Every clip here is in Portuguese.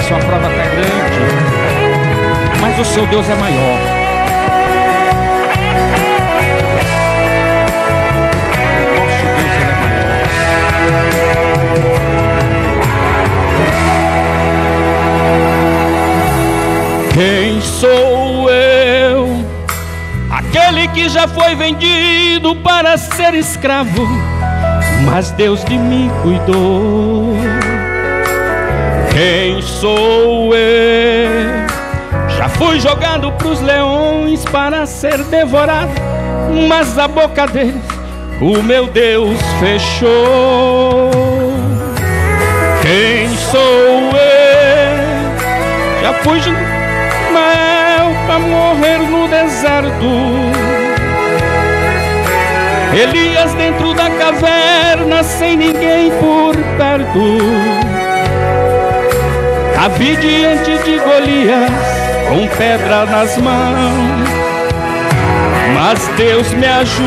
sua prova está grande, mas o seu Deus é maior. Nosso Deus, Ele é maior. Quem sou eu? Aquele que já foi vendido para ser escravo, mas Deus de mim cuidou. Quem sou eu? Já fui jogado pros leões para ser devorado, mas a boca deles o meu Deus fechou. Quem sou eu? Já fui Ismael para morrer no deserto, Elias dentro da caverna sem ninguém por perto, Davi diante de Golias com pedra nas mãos, mas Deus me ajudou.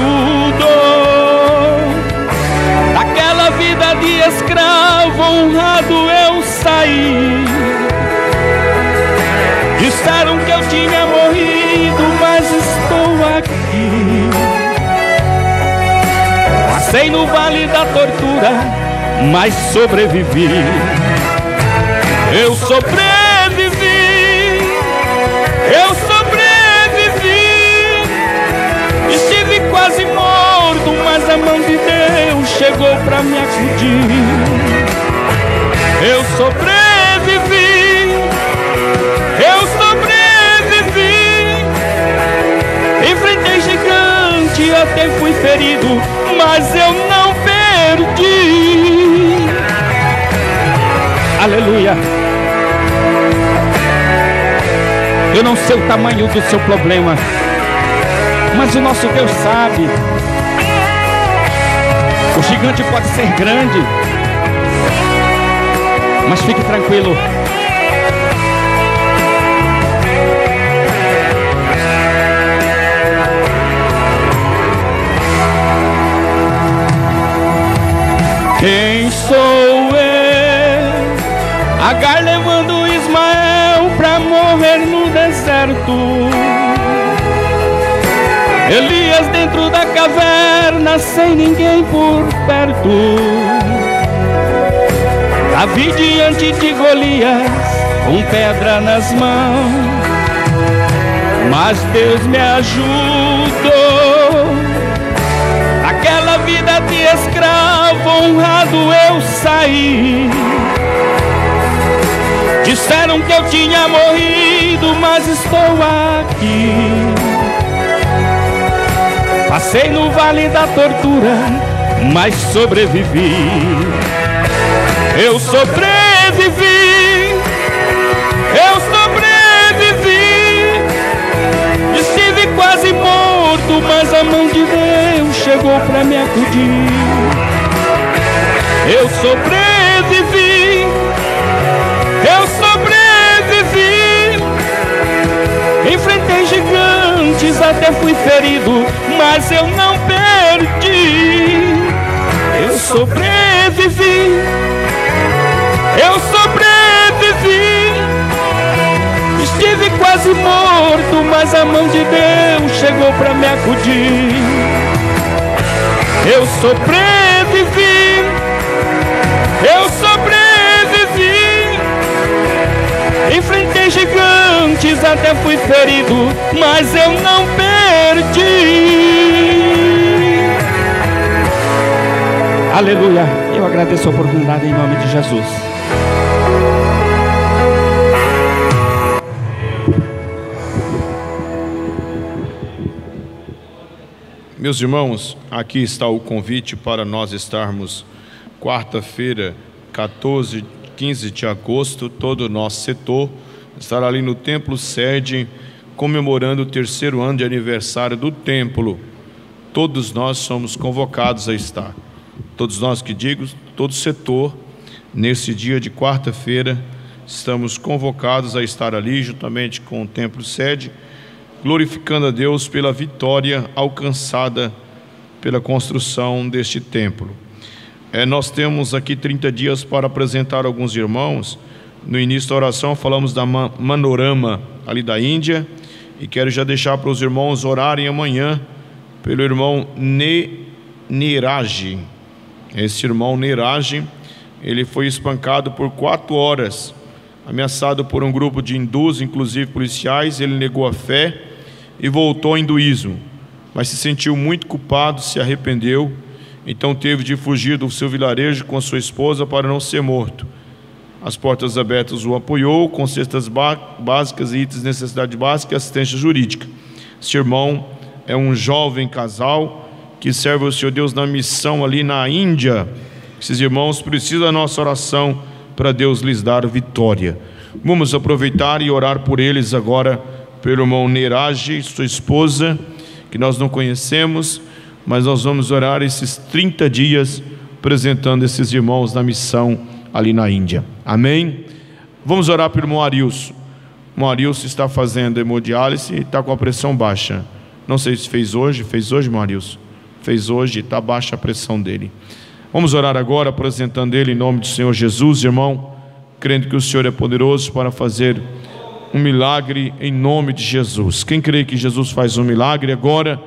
Daquela vida de escravo honrado eu saí. Disseram que eu tinha morrido, mas estou aqui. Passei no vale da tortura, mas sobrevivi. Eu sobrevivi, eu sobrevivi. Estive quase morto, mas a mão de Deus chegou pra me acudir. Eu sobrevivi, eu sobrevivi. Enfrentei gigante, até fui ferido, mas eu não perdi. Aleluia. Eu não sei o tamanho do seu problema, mas o nosso Deus sabe. O gigante pode ser grande, mas fique tranquilo. Quem sou eu? Agar levando Ismael pra morrer no deserto, Elias dentro da caverna sem ninguém por perto, Davi diante de Golias com pedra nas mãos, mas Deus me ajudou. Aquela vida de escravo honrado eu saí. Disseram que eu tinha morrido, mas estou aqui. Passei no vale da tortura, mas sobrevivi. Eu sobrevivi, eu sobrevivi. Estive quase morto, mas a mão de Deus chegou pra me acudir. Eu sobrevivi, eu sobrevivi. Enfrentei gigantes, até fui ferido, mas eu não perdi. Eu sobrevivi, eu sobrevivi. Estive quase morto, mas a mão de Deus chegou pra me acudir. Eu sobrevivi, eu sobrevivi. Enfrentei gigantes, até fui ferido, mas eu não perdi. Aleluia. Eu agradeço a oportunidade em nome de Jesus. Meus irmãos, aqui está o convite para nós estarmos quarta-feira, 15 de agosto, todo o nosso setor estará ali no templo sede, comemorando o 3º ano de aniversário do templo. Todos nós somos convocados a estar. Todos nós que digo, todo setor, nesse dia de quarta-feira, estamos convocados a estar ali, juntamente com o templo sede, glorificando a Deus pela vitória alcançada pela construção deste templo. Nós temos aqui 30 dias para apresentar a alguns irmãos No início da oração falamos da Manorama ali da Índia, e quero já deixar para os irmãos orarem amanhã pelo irmão Neeraj. Esse irmão Neeraj, ele foi espancado por 4 horas, ameaçado por um grupo de hindus, inclusive policiais. Ele negou a fé e voltou ao hinduísmo, mas se sentiu muito culpado, se arrependeu, então teve de fugir do seu vilarejo com a sua esposa para não ser morto. As Portas Abertas o apoiou com cestas básicas e itens de necessidade básica e assistência jurídica. Este irmão é um jovem casal que serve o Senhor Deus na missão ali na Índia. Esses irmãos precisam da nossa oração para Deus lhes dar vitória. Vamos aproveitar e orar por eles agora, pelo irmão Neeraj, sua esposa, que nós não conhecemos, mas nós vamos orar esses 30 dias apresentando esses irmãos na missão ali na Índia. Amém? Vamos orar pelo irmão Arilson. O irmão Arilson está fazendo hemodiálise e está com a pressão baixa. Não sei se fez hoje, irmão Arilson? Fez hoje, está baixa a pressão dele. Vamos orar agora, apresentando ele em nome do Senhor Jesus, irmão, crendo que o Senhor é poderoso para fazer um milagre em nome de Jesus. Quem crê que Jesus faz um milagre agora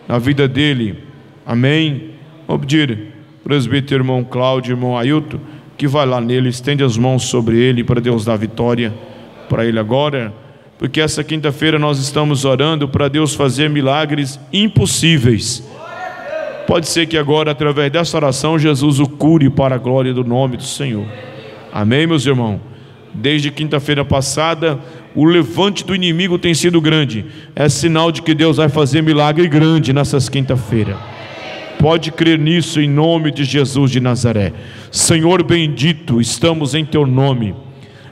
na vida dele? Amém? Vou pedir presbítero irmão Cláudio, irmão Ailton, que vai lá nele, estende as mãos sobre ele para Deus dar vitória para ele agora, porque essa quinta-feira nós estamos orando para Deus fazer milagres impossíveis. Pode ser que agora, através dessa oração, Jesus o cure para a glória do nome do Senhor. Amém, meus irmãos? Desde quinta-feira passada, o levante do inimigo tem sido grande. É sinal de que Deus vai fazer milagre grande nessas quinta-feiras. Pode crer nisso em nome de Jesus de Nazaré. Senhor bendito, estamos em Teu nome,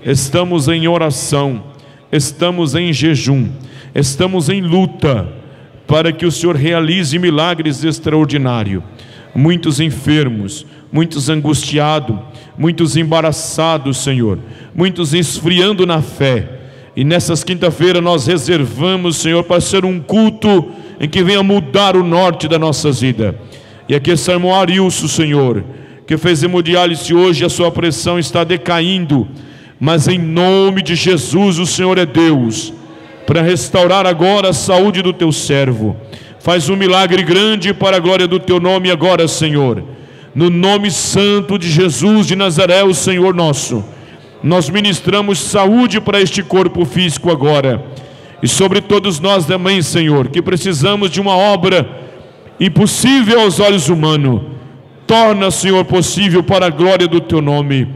estamos em oração, estamos em jejum, estamos em luta, para que o Senhor realize milagres extraordinários. Muitos enfermos, muitos angustiados, muitos embaraçados, Senhor, muitos esfriando na fé. E nessas quinta-feiras nós reservamos, Senhor, para ser um culto em que venha mudar o norte da nossa vida. E aqui está o irmão Arilson, Senhor, que fez hemodiálise hoje, a sua pressão está decaindo, mas em nome de Jesus o Senhor é Deus, para restaurar agora a saúde do teu servo. Faz um milagre grande para a glória do teu nome agora, Senhor. No nome santo de Jesus de Nazaré, o Senhor nosso, nós ministramos saúde para este corpo físico agora, e sobre todos nós também, Senhor, que precisamos de uma obra impossível aos olhos humanos. Torna, Senhor, possível para a glória do teu nome,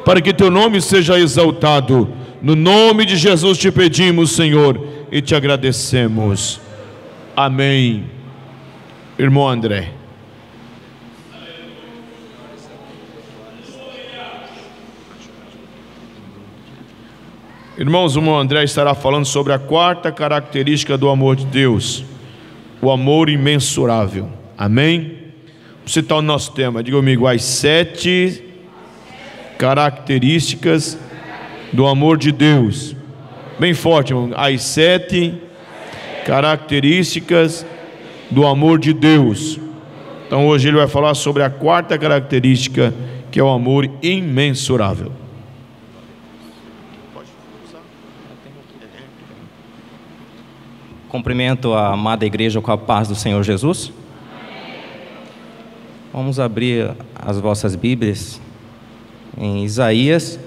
para que teu nome seja exaltado. No nome de Jesus te pedimos, Senhor, e te agradecemos. Amém. Irmão André. Irmãos, o irmão André estará falando sobre a 4ª característica do amor de Deus: o amor imensurável. Amém? Vou citar o nosso tema, diga comigo: as 7 características do amor de Deus. Bem forte, irmão. As 7 características do amor de Deus. Então hoje ele vai falar sobre a 4ª característica, que é o amor imensurável. Cumprimento a amada igreja com a paz do Senhor Jesus. Vamos abrir as vossas Bíblias em Isaías,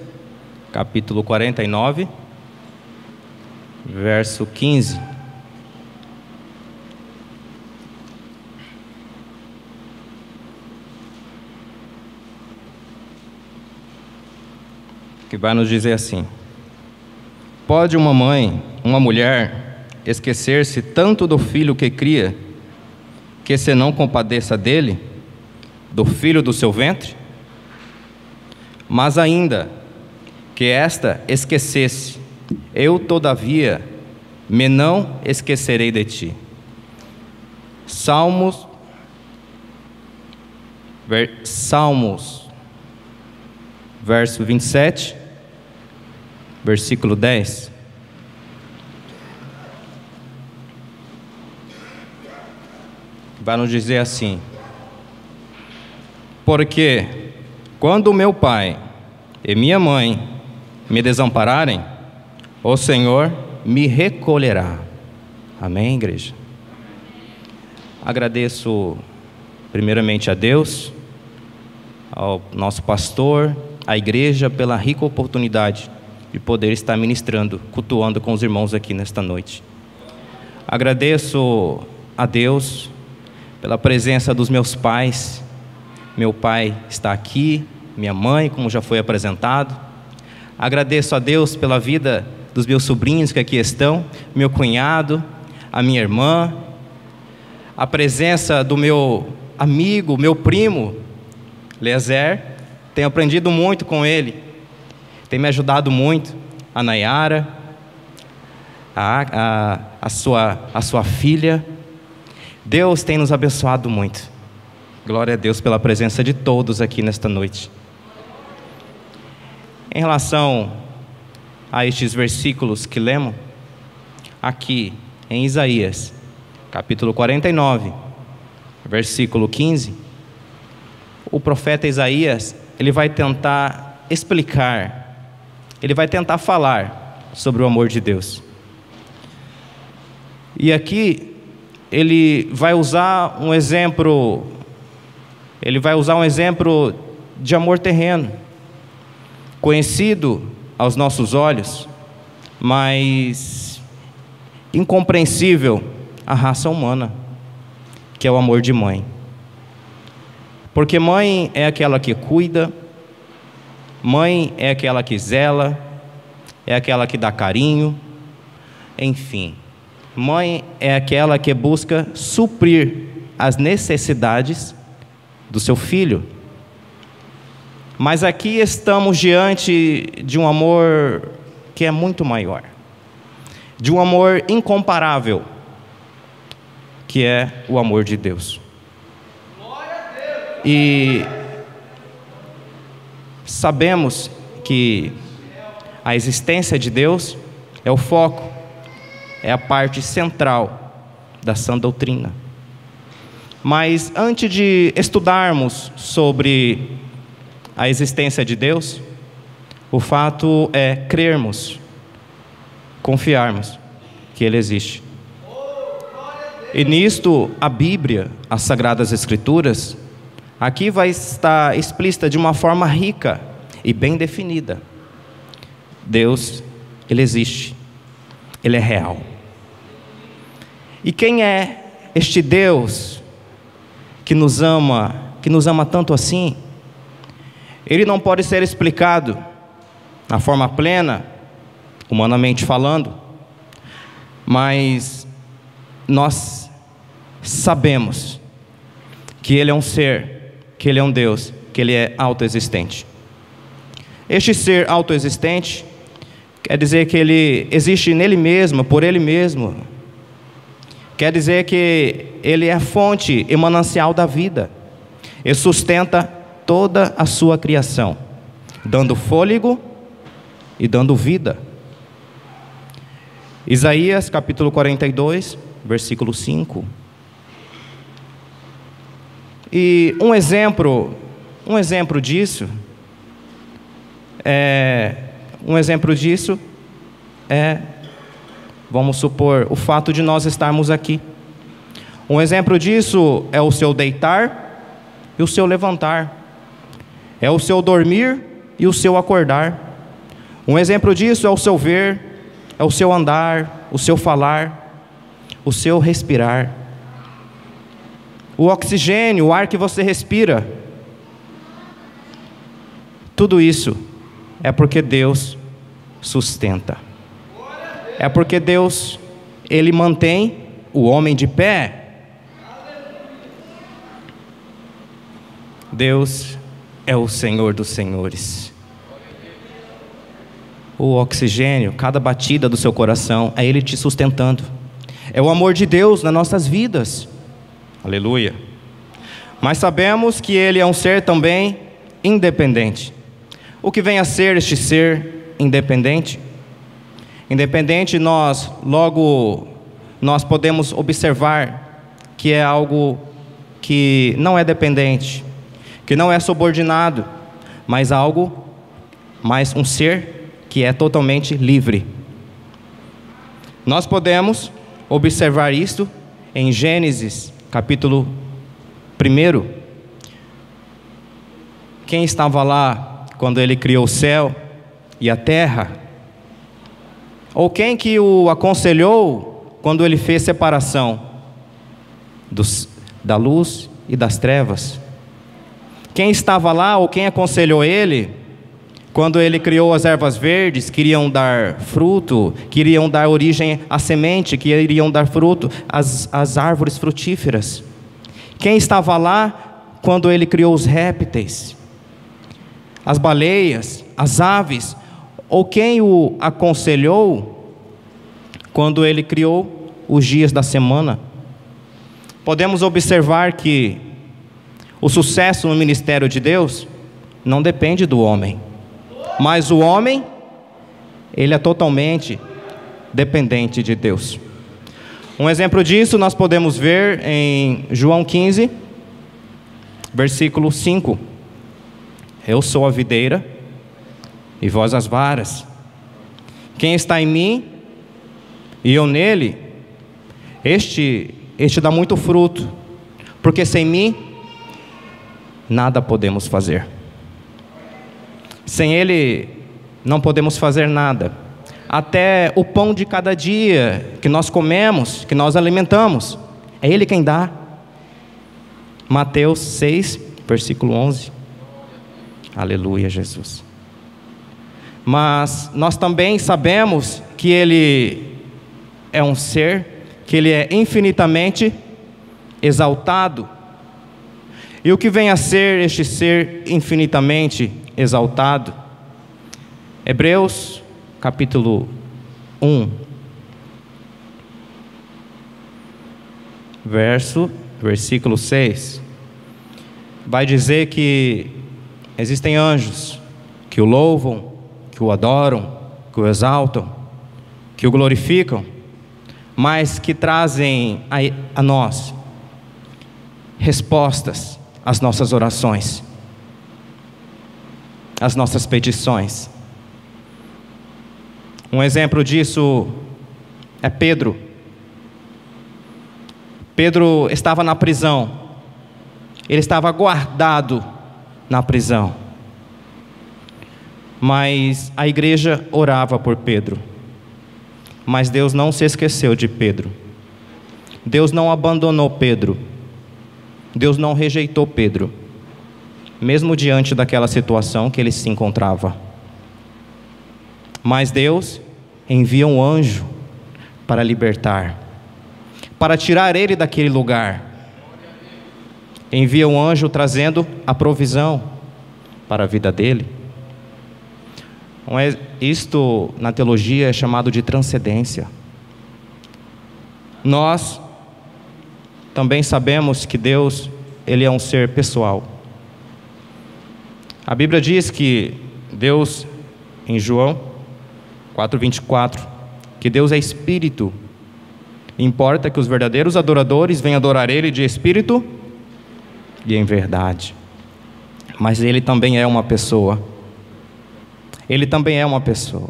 capítulo 49, verso 15. Que vai nos dizer assim: pode uma mãe, uma mulher, esquecer-se tanto do filho que cria, que se não compadeça dele, do filho do seu ventre? Mas ainda que esta esquecesse, eu todavia me não esquecerei de ti. Salmos, verso 27, versículo 10. Vai nos dizer assim: porque quando meu pai e minha mãe me desampararem, o Senhor me recolherá. Amém, igreja? Agradeço primeiramente a Deus, ao nosso pastor, à igreja, pela rica oportunidade de poder estar ministrando, cultuando com os irmãos aqui nesta noite. Agradeço a Deus pela presença dos meus pais. Meu pai está aqui, minha mãe, como já foi apresentado. Agradeço a Deus pela vida dos meus sobrinhos que aqui estão, meu cunhado, a minha irmã, a presença do meu amigo, meu primo, Leazer. Tenho aprendido muito com ele, tem me ajudado muito. A Nayara, a sua filha. Deus tem nos abençoado muito. Glória a Deus pela presença de todos aqui nesta noite. Em relação a estes versículos que lemos, aqui em Isaías, capítulo 49, versículo 15, o profeta Isaías, ele vai tentar explicar, ele vai tentar falar sobre o amor de Deus. E aqui ele vai usar um exemplo, de amor terreno, conhecido aos nossos olhos, mas incompreensível à raça humana, que é o amor de mãe. Porque mãe é aquela que cuida, mãe é aquela que zela, é aquela que dá carinho, enfim. Mãe é aquela que busca suprir as necessidades do seu filho. Mas aqui estamos diante de um amor que é muito maior, de um amor incomparável, que é o amor de Deus. E sabemos que a existência de Deus é o foco, é a parte central da sã doutrina. Mas antes de estudarmos sobre a existência de Deus, o fato é crermos, confiarmos que Ele existe. E nisto a Bíblia, as Sagradas Escrituras, aqui vai estar explícita de uma forma rica e bem definida. Deus, Ele existe, Ele é real. E quem é este Deus que nos ama tanto assim? Ele não pode ser explicado na forma plena, humanamente falando, mas nós sabemos que Ele é um ser, que Ele é um Deus, que Ele é autoexistente. Este ser autoexistente quer dizer que Ele existe nele mesmo, por Ele mesmo. Quer dizer que Ele é a fonte e manancial da vida. Ele sustenta toda a sua criação, dando fôlego e dando vida. Isaías capítulo 42, versículo 5. E um exemplo disso é, vamos supor, o fato de nós estarmos aqui. Um exemplo disso é o seu deitar e o seu levantar. É o seu dormir e o seu acordar. Um exemplo disso é o seu ver, é o seu andar, o seu falar, o seu respirar. O oxigênio, o ar que você respira. Tudo isso é porque Deus sustenta. É porque Deus, Ele mantém o homem de pé. Deus é o Senhor dos senhores. O oxigênio, cada batida do seu coração, é Ele te sustentando. É o amor de Deus nas nossas vidas. Aleluia. Mas sabemos que Ele é um ser também independente. O que vem a ser este ser independente? Independente, nós podemos observar que é algo que não é dependente, que não é subordinado, mas um ser que é totalmente livre. Nós podemos observar isto em Gênesis, capítulo 1. Quem estava lá quando ele criou o céu e a terra? Ou quem que o aconselhou quando ele fez separação da luz e das trevas? Quem estava lá ou quem aconselhou ele quando ele criou as ervas verdes que iriam dar fruto, que iriam dar origem à semente, que iriam dar fruto às árvores frutíferas? Quem estava lá quando ele criou os répteis, as baleias, as aves? Ou quem o aconselhou quando ele criou os dias da semana? Podemos observar que o sucesso no ministério de Deus não depende do homem, mas o homem, ele é totalmente dependente de Deus. Um exemplo disso nós podemos ver em João 15, versículo 5. Eu sou a videira e vós as varas. Quem está em mim e eu nele, este dá muito fruto, porque sem mim nada podemos fazer. Sem ele não podemos fazer nada. Até o pão de cada dia que nós comemos, que nós alimentamos, é ele quem dá. Mateus 6, versículo 11. Aleluia, Jesus. Mas nós também sabemos que ele é um ser, que ele é infinitamente exaltado. E o que vem a ser este ser infinitamente exaltado? Hebreus capítulo 1, versículo 6, vai dizer que existem anjos que o louvam, que o adoram, que o exaltam, que o glorificam, mas que trazem a nós respostas às nossas orações, às nossas petições. Um exemplo disso é Pedro. Pedro estava na prisão, ele estava guardado na prisão, mas a igreja orava por Pedro. Mas Deus não se esqueceu de Pedro, Deus não abandonou Pedro, Deus não rejeitou Pedro, mesmo diante daquela situação que ele se encontrava. Mas Deus envia um anjo para libertar, para tirar ele daquele lugar. Envia um anjo trazendo a provisão para a vida dele. Isto na teologia é chamado de transcendência. Nós também sabemos que Deus, ele é um ser pessoal. A Bíblia diz que Deus, em João 4:24, que Deus é Espírito. Importa que os verdadeiros adoradores venham adorar Ele de Espírito e em verdade. Mas Ele também é uma pessoa. Ele também é uma pessoa.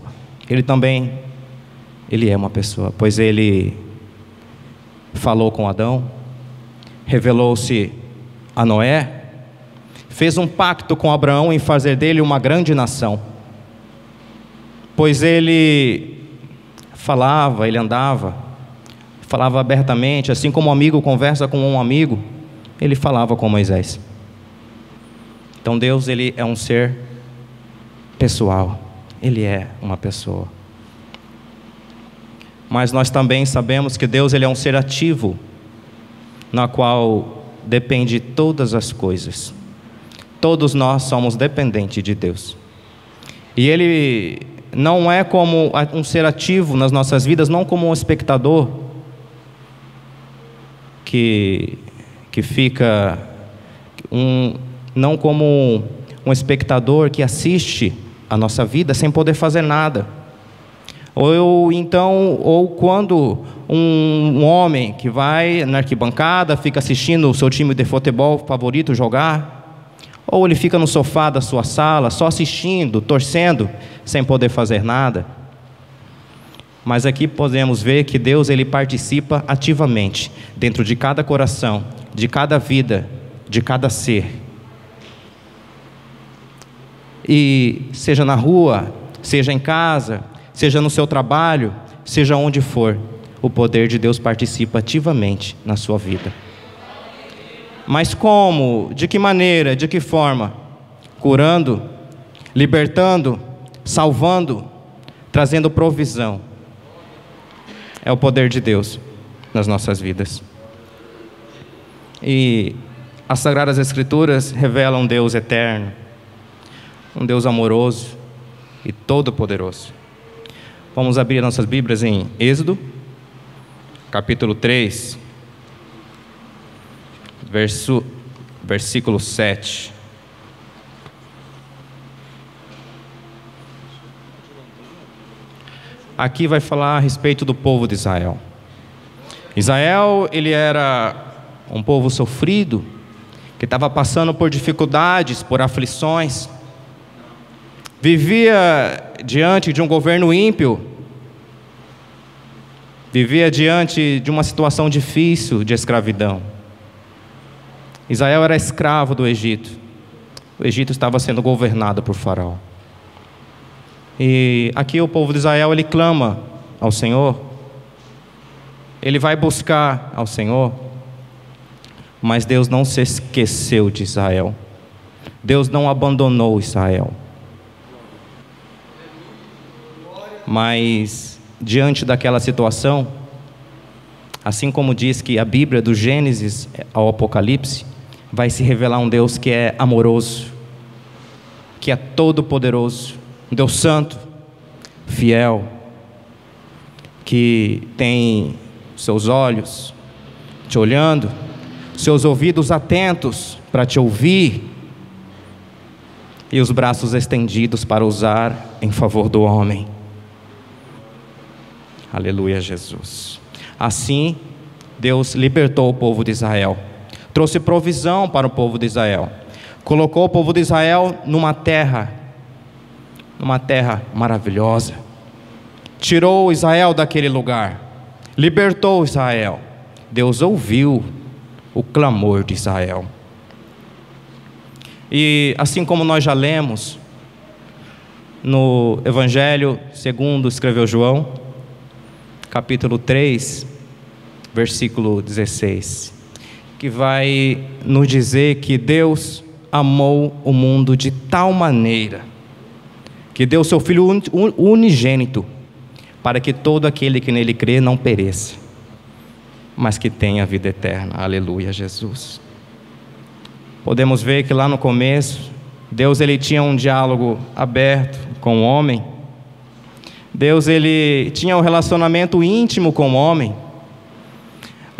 Ele é uma pessoa, pois Ele falou com Adão, revelou-se a Noé, fez um pacto com Abraão em fazer dele uma grande nação. Pois ele falava, ele andava, falava abertamente, assim como um amigo conversa com um amigo, ele falava com Moisés. Então Deus, ele é um ser pessoal, ele é uma pessoa. Mas nós também sabemos que Deus, ele é um ser ativo, na qual depende de todas as coisas. Todos nós somos dependentes de Deus. E ele não é como um ser ativo nas nossas vidas, não como um espectador que fica, não como um espectador que assiste a nossa vida sem poder fazer nada. Ou quando um homem que vai na arquibancada, fica assistindo o seu time de futebol favorito jogar, Ou ele fica no sofá da sua sala, só assistindo, torcendo, sem poder fazer nada. Mas aqui podemos ver que Deus, ele participa ativamente dentro de cada coração, de cada vida, de cada ser. E seja na rua, seja em casa, seja no seu trabalho, seja onde for, o poder de Deus participa ativamente na sua vida. Mas como? De que maneira? De que forma? Curando, libertando, salvando, trazendo provisão. É o poder de Deus nas nossas vidas. E as Sagradas Escrituras revelam um Deus eterno, um Deus amoroso e todo-poderoso. Vamos abrir nossas Bíblias em Êxodo, capítulo 3, versículo 7. Aqui vai falar a respeito do povo de Israel. Israel, ele era um povo sofrido, que estava passando por dificuldades, por aflições. Vivia diante de um governo ímpio. Vivia diante de uma situação difícil de escravidão. Israel era escravo do Egito. O Egito estava sendo governado por Faraó. E aqui o povo de Israel, ele clama ao Senhor. Ele vai buscar ao Senhor. Mas Deus não se esqueceu de Israel. Deus não abandonou Israel. Mas diante daquela situação, assim como diz que a Bíblia, do Gênesis ao Apocalipse, vai se revelar um Deus que é amoroso, que é todo-poderoso, um Deus santo, fiel, que tem seus olhos te olhando, seus ouvidos atentos para te ouvir, e os braços estendidos para usar em favor do homem. Aleluia, Jesus. Assim, Deus libertou o povo de Israel, trouxe provisão para o povo de Israel, colocou o povo de Israel numa terra maravilhosa, tirou Israel daquele lugar, libertou Israel. Deus ouviu o clamor de Israel. E assim como nós já lemos no Evangelho segundo escreveu João, capítulo 3, versículo 16, que vai nos dizer que Deus amou o mundo de tal maneira que deu seu Filho unigênito, para que todo aquele que nele crê não pereça, mas que tenha vida eterna. Aleluia, Jesus. Podemos ver que lá no começo, Deus, ele tinha um diálogo aberto com o homem. Deus, ele tinha um relacionamento íntimo com o homem.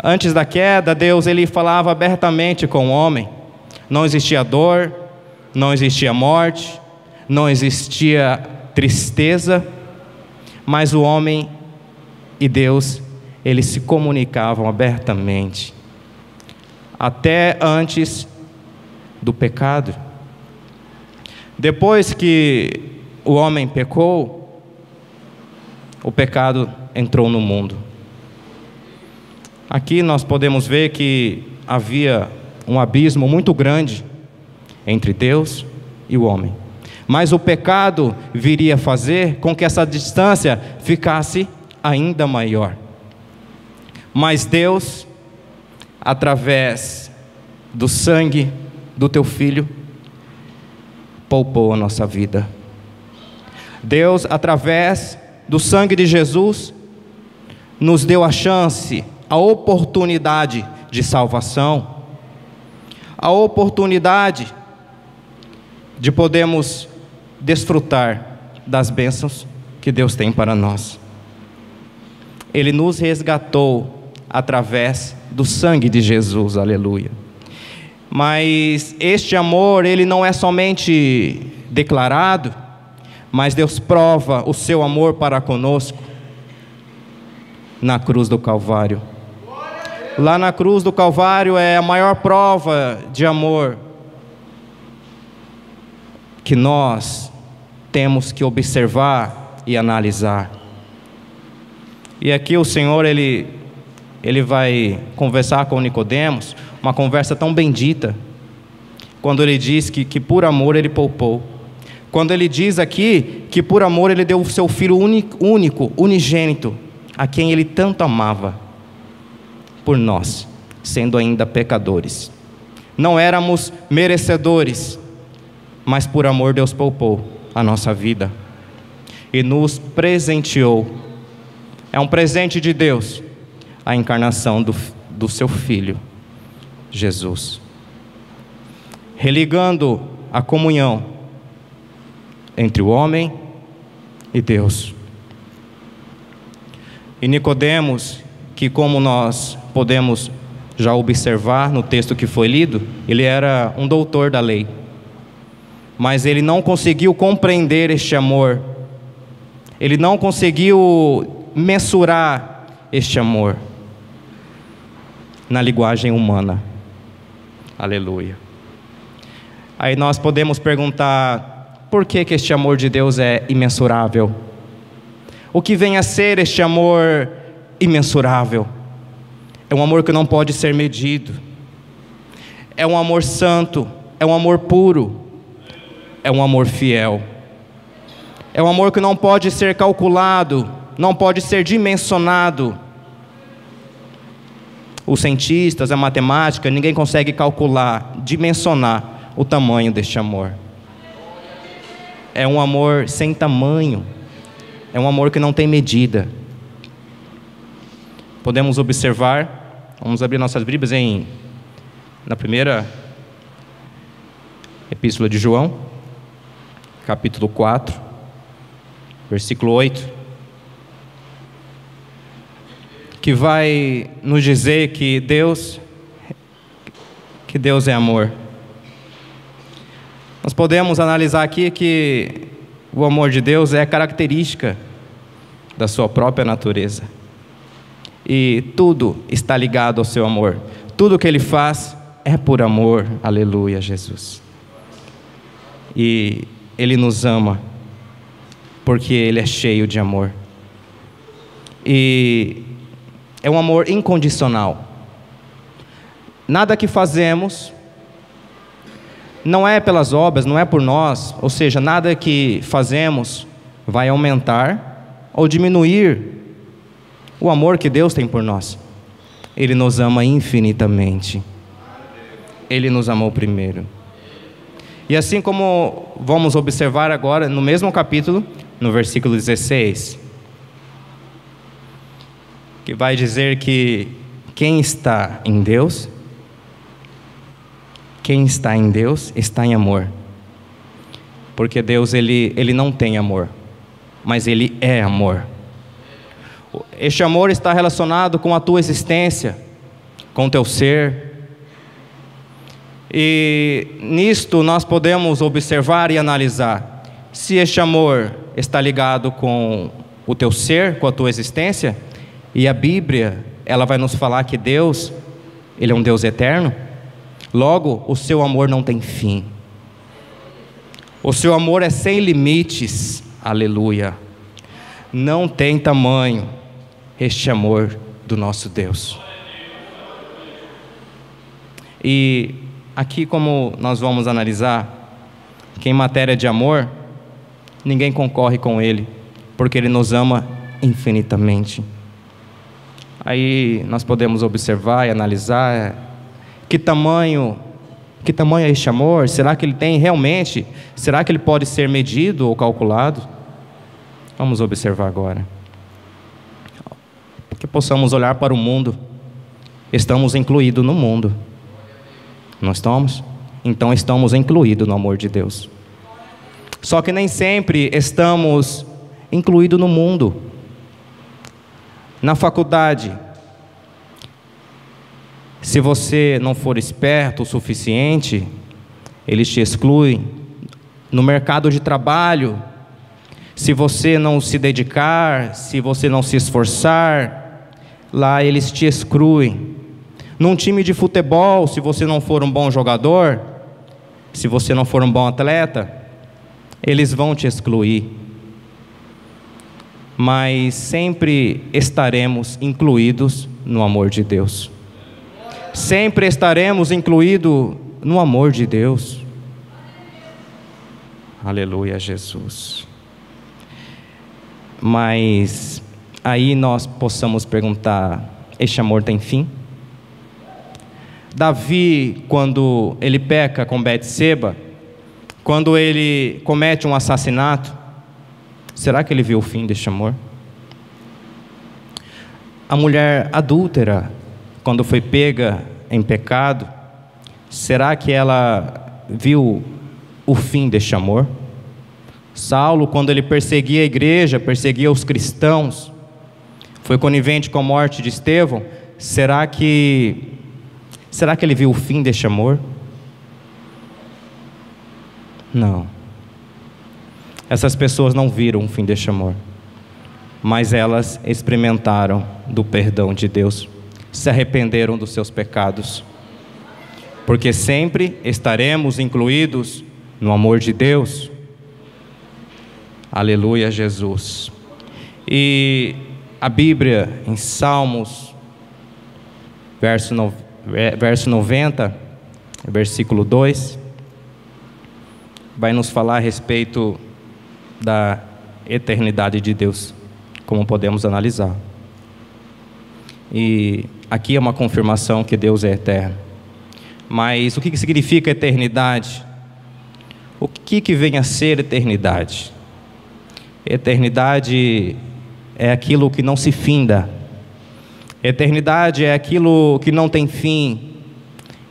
Antes da queda, Deus, ele falava abertamente com o homem. Não existia dor, não existia morte, não existia tristeza, mas o homem e Deus, eles se comunicavam abertamente, até antes do pecado. Depois que o homem pecou, o pecado entrou no mundo. Aqui nós podemos ver que havia um abismo muito grande entre Deus e o homem. Mas o pecado viria fazer com que essa distância ficasse ainda maior. Mas Deus, através do sangue do teu Filho, poupou a nossa vida. Deus, através do sangue de Jesus, nos deu a chance, a oportunidade de salvação, a oportunidade de podermos desfrutar das bênçãos que Deus tem para nós. Ele nos resgatou através do sangue de Jesus, aleluia. Mas este amor, ele não é somente declarado, mas Deus prova o seu amor para conosco na cruz do Calvário. Lá na cruz do Calvário é a maior prova de amor que nós temos que observar e analisar. E aqui o Senhor, Ele vai conversar com Nicodemos, uma conversa tão bendita, quando Ele diz que por amor Ele poupou. Quando Ele diz aqui que por amor Ele deu o seu Filho único, unigênito, a quem Ele tanto amava, por nós, sendo ainda pecadores. Não éramos merecedores, mas por amor Deus poupou a nossa vida e nos presenteou. É um presente de Deus, a encarnação do seu Filho, Jesus. Religando a comunhão entre o homem e Deus. E Nicodemos, que como nós podemos já observar no texto que foi lido, ele era um doutor da lei, mas ele não conseguiu compreender este amor, ele não conseguiu mensurar este amor na linguagem humana. Aleluia. Aí nós podemos perguntar, por que este amor de Deus é imensurável? O que vem a ser este amor imensurável? É um amor que não pode ser medido, é um amor santo, é um amor puro, é um amor fiel, é um amor que não pode ser calculado, não pode ser dimensionado. Os cientistas, a matemática, ninguém consegue calcular, dimensionar o tamanho deste amor. É um amor sem tamanho, é um amor que não tem medida. Podemos observar, vamos abrir nossas Bíblias na primeira epístola de João, capítulo 4, versículo 8. Que vai nos dizer que Deus é amor. Nós podemos analisar aqui que o amor de Deus é característica da sua própria natureza. E tudo está ligado ao seu amor. Tudo que Ele faz é por amor. Aleluia, Jesus. E Ele nos ama porque Ele é cheio de amor. E é um amor incondicional. Nada que fazemos não é pelas obras, não é por nós, ou seja, nada que fazemos vai aumentar ou diminuir o amor que Deus tem por nós. Ele nos ama infinitamente. Ele nos amou primeiro. E assim como vamos observar agora no mesmo capítulo, no versículo 16, que vai dizer que quem está em Deus está em amor. Porque Deus, Ele não tem amor, mas Ele é amor. Este amor está relacionado com a tua existência, com o teu ser. E nisto nós podemos observar e analisar se este amor está ligado com o teu ser, com a tua existência. E a Bíblia, ela vai nos falar que Deus, Ele é um Deus eterno. Logo, o seu amor não tem fim. O seu amor é sem limites. Aleluia. Não tem tamanho este amor do nosso Deus. E aqui, como nós vamos analisar, que em matéria de amor, ninguém concorre com Ele, porque Ele nos ama infinitamente. Aí nós podemos observar e analisar que tamanho é este amor? Será que ele tem realmente? Será que ele pode ser medido ou calculado? Vamos observar agora. Que possamos olhar para o mundo. Estamos incluídos no mundo. Não estamos? Então estamos incluídos no amor de Deus. Só que nem sempre estamos incluídos no mundo. Na faculdade, se você não for esperto o suficiente, eles te excluem. No mercado de trabalho, se você não se dedicar, se você não se esforçar, lá eles te excluem. Num time de futebol, se você não for um bom jogador, se você não for um bom atleta, eles vão te excluir, mas sempre estaremos incluídos no amor de Deus. Sempre estaremos incluídos no amor de Deus. Aleluia, Jesus. Mas aí nós possamos perguntar: este amor tem fim? Davi, quando ele peca com Betseba, quando ele comete um assassinato, será que ele viu o fim deste amor? A mulher adúltera, quando foi pega em pecado, será que ela viu o fim deste amor? Saulo, quando ele perseguia a igreja, perseguia os cristãos, foi conivente com a morte de Estevão, será que ele viu o fim deste amor? Não. Essas pessoas não viram o fim deste amor, mas elas experimentaram do perdão de Deus, se arrependeram dos seus pecados, porque sempre estaremos incluídos no amor de Deus. Aleluia, Jesus. E a Bíblia, em Salmos, verso 90, versículo 2, vai nos falar a respeito da eternidade de Deus, como podemos analisar. E aqui é uma confirmação que Deus é eterno. Mas o que significa eternidade? O que vem a ser eternidade? Eternidade é aquilo que não se finda. Eternidade é aquilo que não tem fim.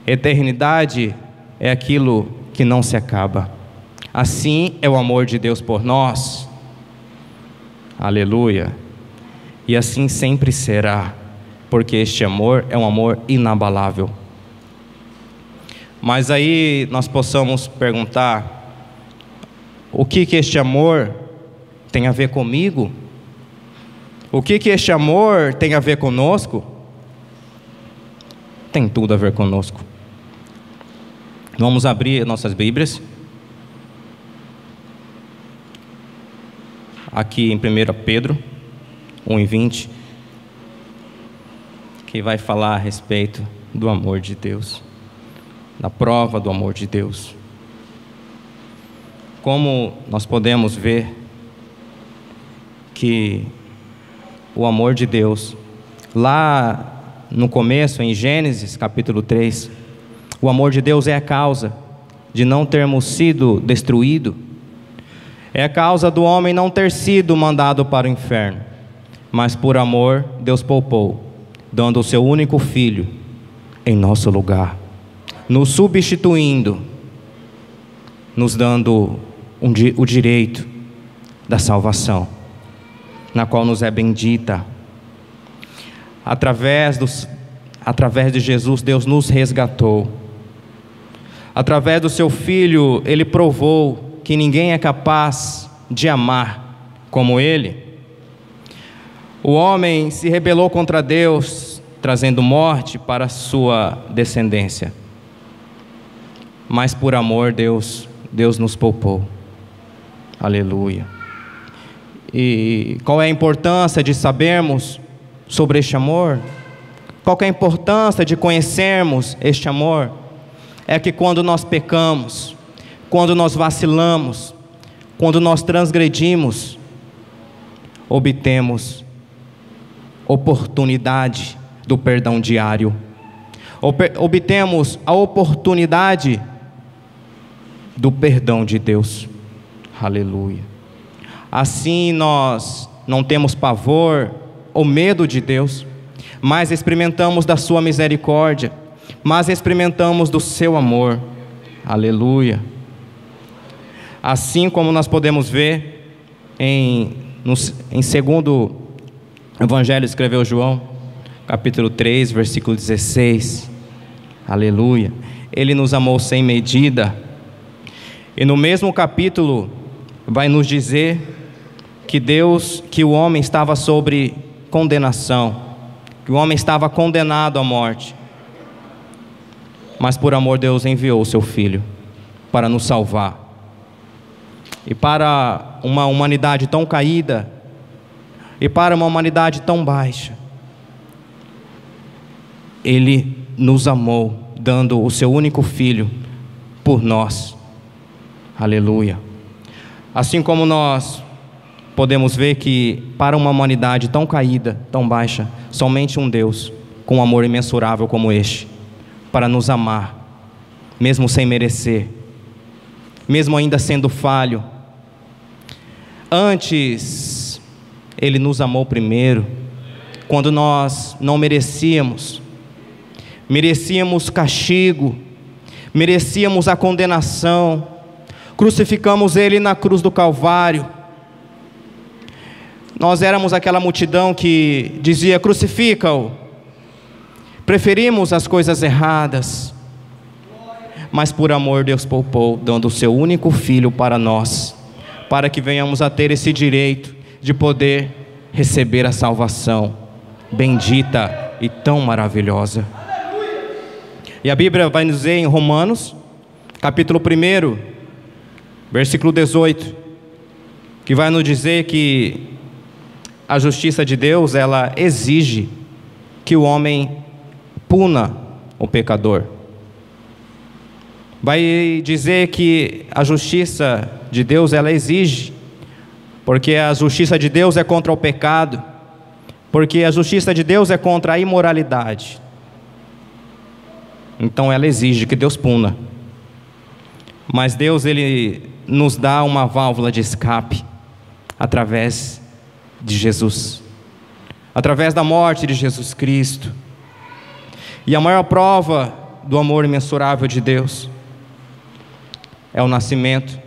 Eternidade é aquilo que não se acaba. Assim é o amor de Deus por nós. Aleluia. E assim sempre será, porque este amor é um amor inabalável. Mas aí nós possamos perguntar: o que este amor tem a ver comigo? O que este amor tem a ver conosco? Tem tudo a ver conosco. Vamos abrir nossas Bíblias. Aqui em 1 Pedro 1:20, que vai falar a respeito do amor de Deus, da prova do amor de Deus. Como nós podemos ver que o amor de Deus, lá no começo, em Gênesis capítulo 3, o amor de Deus é a causa de não termos sido destruídos, é a causa do homem não ter sido mandado para o inferno, mas por amor Deus poupou, dando o seu único filho em nosso lugar, nos substituindo, nos dando o direito da salvação, na qual nos é bendita. Através de Jesus, Deus nos resgatou. Através do seu Filho, Ele provou que ninguém é capaz de amar como Ele. O homem se rebelou contra Deus, trazendo morte para a sua descendência. Mas por amor, Deus nos poupou. Aleluia. E qual é a importância de sabermos sobre este amor? Qual é a importância de conhecermos este amor? É que quando nós pecamos, quando nós vacilamos, quando nós transgredimos, obtemos oportunidade do perdão diário. Obtemos a oportunidade do perdão de Deus. Aleluia. Assim nós não temos pavor ou medo de Deus, mas experimentamos da sua misericórdia, mas experimentamos do seu amor. Aleluia. Assim como nós podemos ver em segundo Evangelho escreveu João, capítulo 3, versículo 16. Aleluia. Ele nos amou sem medida. E no mesmo capítulo vai nos dizer que o homem estava sobre condenação, que o homem estava condenado à morte, mas por amor Deus enviou o seu Filho para nos salvar. e para uma humanidade tão caída, e para uma humanidade tão baixa, Ele nos amou, dando o seu único Filho por nós. Aleluia. Assim como nós podemos ver que para uma humanidade tão caída, tão baixa, somente um Deus com um amor imensurável como este, para nos amar, mesmo sem merecer, mesmo ainda sendo falho. Antes, Ele nos amou primeiro, quando nós não merecíamos castigo, merecíamos a condenação. Crucificamos Ele na cruz do Calvário. Nós éramos aquela multidão que dizia: crucifica-o. Preferimos as coisas erradas, mas por amor Deus poupou, dando o seu único Filho para nós, para que venhamos a ter esse direito de poder receber a salvação bendita e tão maravilhosa. E a Bíblia vai nos dizer em Romanos, capítulo 1, versículo 18, que vai nos dizer que a justiça de Deus, ela exige que o homem puna o pecador. Vai dizer que a justiça de Deus, ela exige, porque a justiça de Deus é contra o pecado, porque a justiça de Deus é contra a imoralidade. Então ela exige que Deus puna. Mas Deus, Ele nos dá uma válvula de escape através de Jesus, através da morte de Jesus Cristo. E a maior prova do amor imensurável de Deus é o nascimento,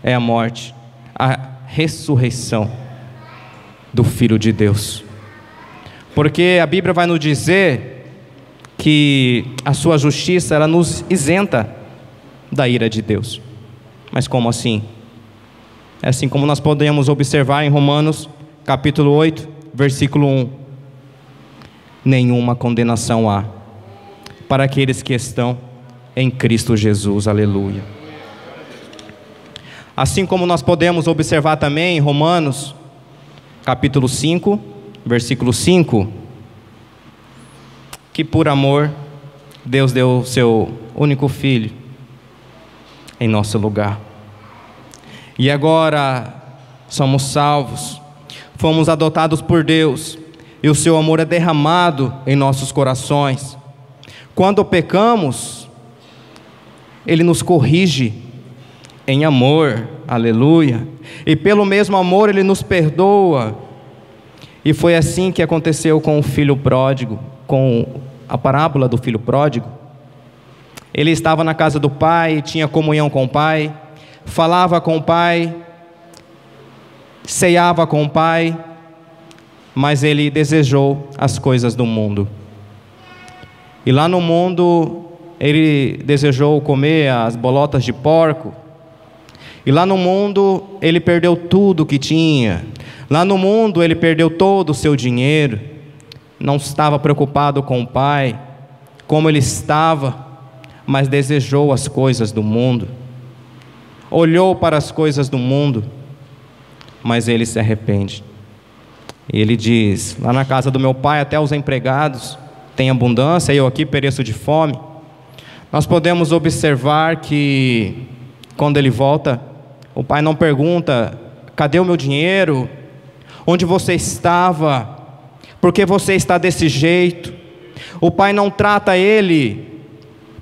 é a morte, a ressurreição do Filho de Deus. Porque a Bíblia vai nos dizer que a sua justiça, ela nos isenta da ira de Deus. Mas como assim? É assim como nós podemos observar em Romanos capítulo 8, versículo 1. Nenhuma condenação há para aqueles que estão em Cristo Jesus. Aleluia. Assim como nós podemos observar também em Romanos capítulo 5, versículo 5, que por amor Deus deu o seu único Filho em nosso lugar. E agora somos salvos, fomos adotados por Deus, e o seu amor é derramado em nossos corações. Quando pecamos, Ele nos corrige em amor, aleluia, e pelo mesmo amor Ele nos perdoa. E foi assim que aconteceu com o filho pródigo, com a parábola do filho pródigo. Ele estava na casa do pai, tinha comunhão com o pai, falava com o pai, ceava com o pai, mas ele desejou as coisas do mundo. E lá no mundo ele desejou comer as bolotas de porco. E lá no mundo ele perdeu tudo que tinha. Lá no mundo ele perdeu todo o seu dinheiro. Não estava preocupado com o pai, como ele estava, mas desejou as coisas do mundo. Olhou para as coisas do mundo, mas ele se arrepende. E ele diz: lá na casa do meu pai até os empregados têm abundância, e eu aqui pereço de fome. Nós podemos observar que quando ele volta, o pai não pergunta: cadê o meu dinheiro? Onde você estava? Por que você está desse jeito? O pai não trata ele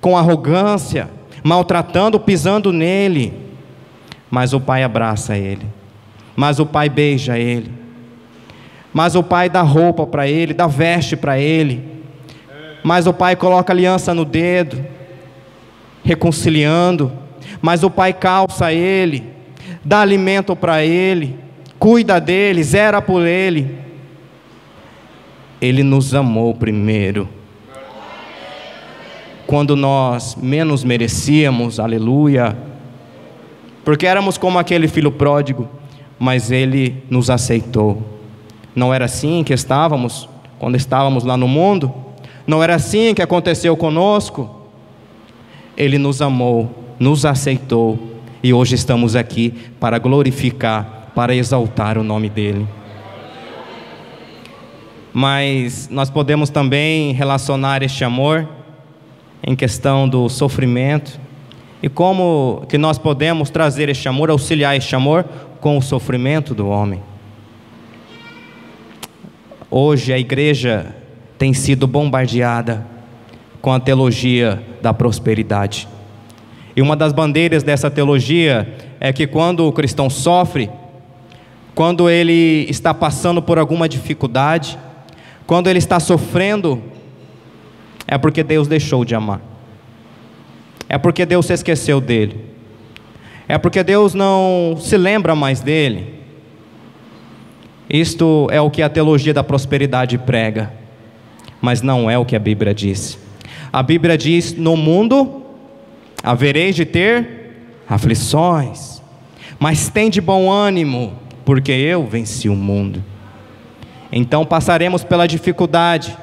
com arrogância, maltratando, pisando nele, mas o pai abraça ele, mas o pai beija ele, mas o pai dá roupa para ele, dá veste para ele, mas o pai coloca aliança no dedo, reconciliando, mas o pai calça ele, dá alimento para ele, cuida dele, zera por ele. Ele nos amou primeiro, quando nós menos merecíamos, aleluia, porque éramos como aquele filho pródigo, mas ele nos aceitou. Não era assim que estávamos quando estávamos lá no mundo? Não era assim que aconteceu conosco? Ele nos amou, nos aceitou E hoje estamos aqui para glorificar, para exaltar o nome dEle. Mas nós podemos também relacionar este amor em questão do sofrimento. E como que nós podemos trazer este amor, auxiliar este amor com o sofrimento do homem. Hoje a igreja tem sido bombardeada com a teologia da prosperidade. E uma das bandeiras dessa teologia é que quando o cristão sofre, quando ele está passando por alguma dificuldade, quando ele está sofrendo, é porque Deus deixou de amar. É porque Deus se esqueceu dele. É porque Deus não se lembra mais dele. Isto é o que a teologia da prosperidade prega, mas não é o que a Bíblia diz. A Bíblia diz: no mundo havereis de ter aflições, mas tende bom ânimo, porque eu venci o mundo. Então passaremos pela dificuldade,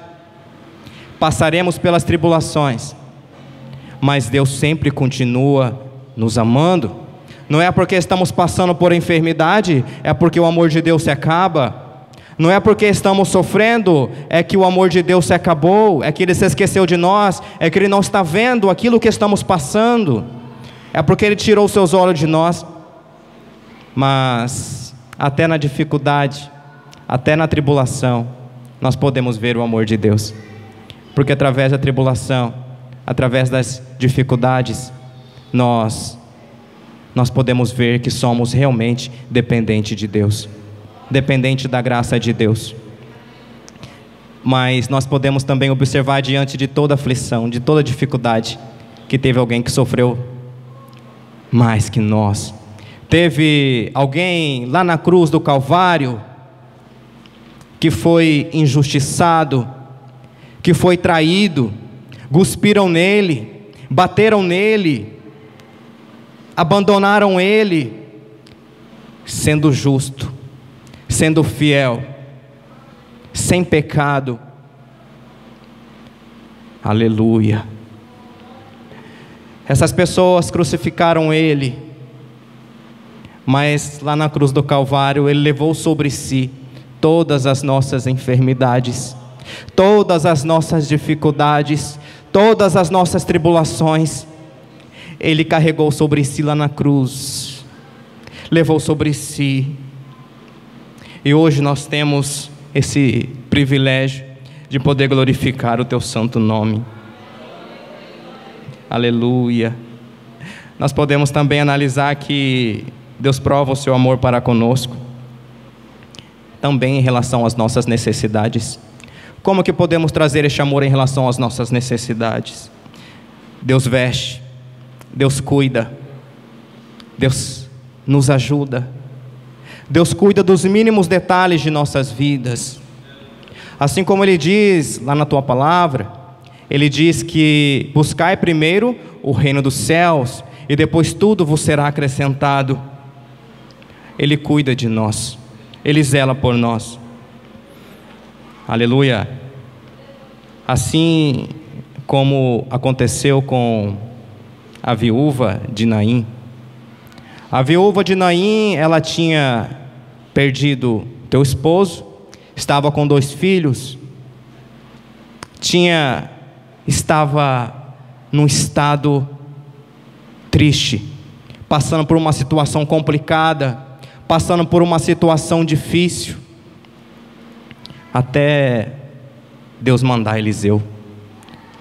passaremos pelas tribulações, mas Deus sempre continua nos amando. Não é porque estamos passando por enfermidade, é porque o amor de Deus se acaba. Não é porque estamos sofrendo, é que o amor de Deus se acabou, é que Ele se esqueceu de nós, é que Ele não está vendo aquilo que estamos passando, é porque Ele tirou os seus olhos de nós. Mas até na dificuldade, até na tribulação, nós podemos ver o amor de Deus, porque através da tribulação, através das dificuldades, nós podemos ver que somos realmente dependentes de Deus, dependente da graça de Deus. Mas nós podemos também observar diante de toda aflição, de toda dificuldade, que teve alguém que sofreu mais que nós. Teve alguém lá na cruz do Calvário que foi injustiçado, que foi traído, cuspiram nele, bateram nele, abandonaram ele, sendo justo, sendo fiel, sem pecado. Aleluia. Essas pessoas crucificaram ele, mas lá na cruz do Calvário ele levou sobre si todas as nossas enfermidades, todas as nossas dificuldades, todas as nossas tribulações. Ele carregou sobre si lá na cruz, levou sobre si. E hoje nós temos esse privilégio de poder glorificar o Teu santo nome. Aleluia. Nós podemos também analisar que Deus prova o seu amor para conosco, também em relação às nossas necessidades. Como que podemos trazer este amor em relação às nossas necessidades? Deus veste, Deus cuida, Deus nos ajuda, Deus cuida dos mínimos detalhes de nossas vidas. Assim como Ele diz lá na Tua palavra, Ele diz que buscai primeiro o reino dos céus, e depois tudo vos será acrescentado. Ele cuida de nós, Ele zela por nós. Aleluia. Assim como aconteceu com a viúva de Naim. A viúva de Naim, ela tinha perdido teu esposo, estava com 2 filhos, estava num estado triste, passando por uma situação complicada, passando por uma situação difícil, até Deus mandar Eliseu,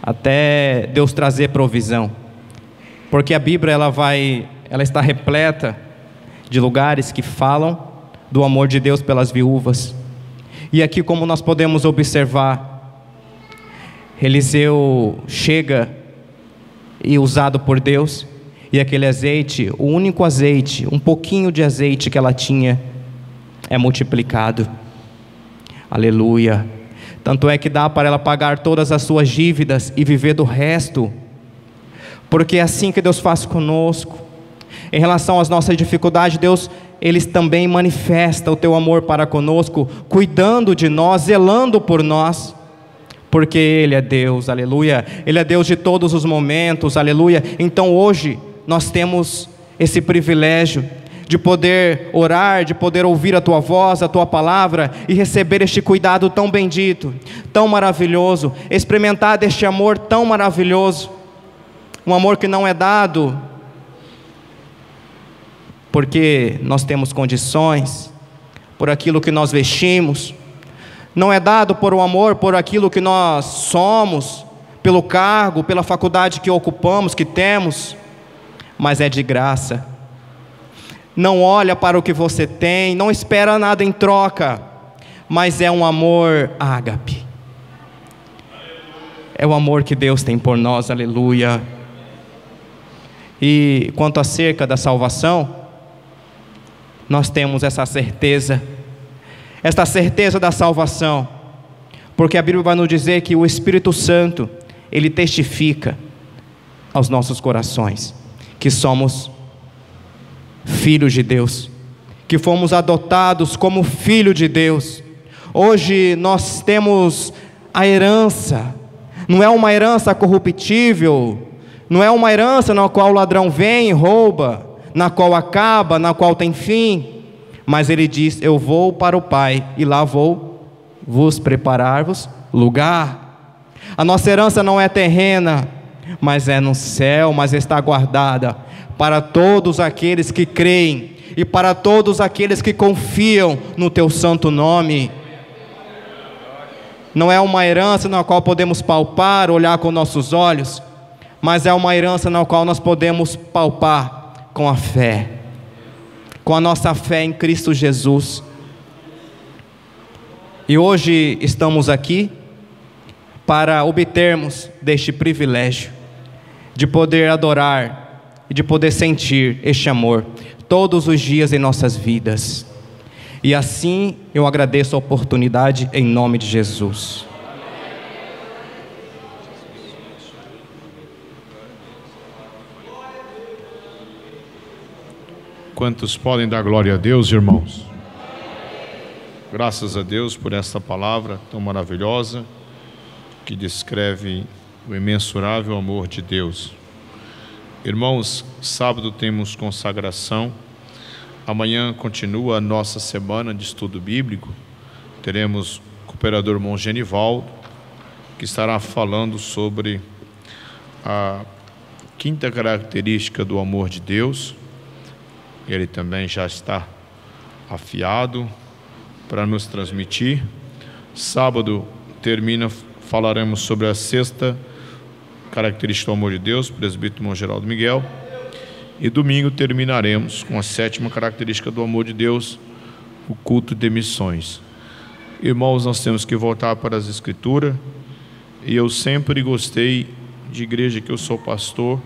até Deus trazer provisão. Porque a Bíblia ela está repleta de lugares que falam do amor de Deus pelas viúvas. E aqui, como nós podemos observar, Eliseu chega e usado por Deus, e aquele azeite, o único azeite, um pouquinho de azeite que ela tinha, é multiplicado. Aleluia. Tanto é que dá para ela pagar todas as suas dívidas e viver do resto. Porque é assim que Deus faz conosco. Em relação às nossas dificuldades, Deus, Ele também manifesta o teu amor para conosco, cuidando de nós, zelando por nós, porque Ele é Deus, aleluia. Ele é Deus de todos os momentos, aleluia. Então hoje nós temos esse privilégio de poder orar, de poder ouvir a Tua voz, a Tua palavra e receber este cuidado tão bendito, tão maravilhoso, experimentar deste amor tão maravilhoso, um amor que não é dado porque nós temos condições, por aquilo que nós vestimos, não é dado por um amor, por aquilo que nós somos, pelo cargo, pela faculdade que ocupamos, que temos, mas é de graça. Não olha para o que você tem, não espera nada em troca, mas é um amor ágape. É o amor que Deus tem por nós, aleluia. E quanto acerca da salvação, nós temos essa certeza da salvação, porque a Bíblia vai nos dizer que o Espírito Santo, ele testifica aos nossos corações que somos filhos de Deus, que fomos adotados como filho de Deus. Hoje nós temos a herança, não é uma herança corruptível, não é uma herança na qual o ladrão vem e rouba, na qual acaba, na qual tem fim, mas ele diz: eu vou para o Pai e lá vou vos preparar-vos lugar. A nossa herança não é terrena, mas é no céu, mas está guardada para todos aqueles que creem e para todos aqueles que confiam no Teu santo nome. Não é uma herança na qual podemos palpar, olhar com nossos olhos, mas é uma herança na qual nós podemos palpar com a fé, com a nossa fé em Cristo Jesus. E hoje estamos aqui para obtermos deste privilégio de poder adorar e de poder sentir este amor todos os dias em nossas vidas. E assim eu agradeço a oportunidade em nome de Jesus. Quantos podem dar glória a Deus, irmãos? Graças a Deus por esta palavra tão maravilhosa que descreve o imensurável amor de Deus. Irmãos, sábado temos consagração. Amanhã continua a nossa semana de estudo bíblico. Teremos o cooperador irmão Genivaldo, que estará falando sobre a quinta característica do amor de Deus. Ele também já está afiado para nos transmitir. Sábado falaremos sobre a sexta característica do amor de Deus, presbítero irmão Geraldo Miguel. E domingo terminaremos com a sétima característica do amor de Deus, o culto de missões. Irmãos, nós temos que voltar para as Escrituras, e eu sempre gostei de igreja que eu sou pastor,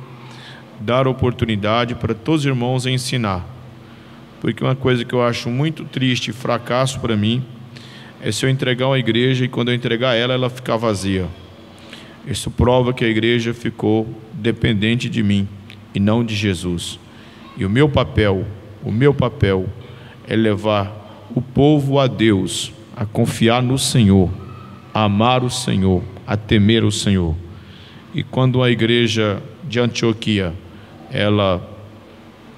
dar oportunidade para todos os irmãos ensinar, porque uma coisa que eu acho muito triste e fracasso para mim é se eu entregar uma igreja e quando eu entregar ela ficar vazia. Isso prova que a igreja ficou dependente de mim e não de Jesus. E o meu papel é levar o povo a Deus, a confiar no Senhor, a amar o Senhor, a temer o Senhor. E quando a igreja de Antioquia ela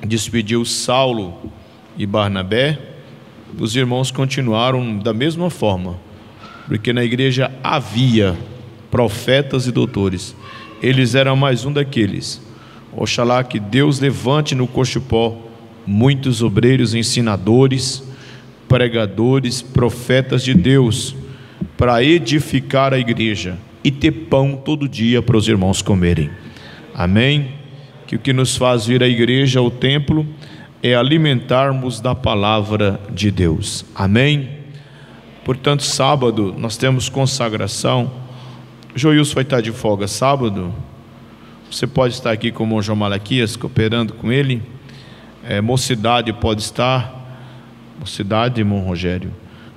despediu Saulo e Barnabé, os irmãos continuaram da mesma forma, porque na igreja havia profetas e doutores. Eles eram mais um daqueles. Oxalá que Deus levante no Cochupó muitos obreiros, ensinadores, pregadores, profetas de Deus, para edificar a igreja e ter pão todo dia para os irmãos comerem. Amém? Que o que nos faz vir à igreja, ao templo, é alimentarmos da palavra de Deus. Amém? Portanto, sábado nós temos consagração. Joilson vai estar de folga sábado. Você pode estar aqui com o irmão João Malaquias, cooperando com ele. Mocidade pode estar. Mocidade, irmão Rogério.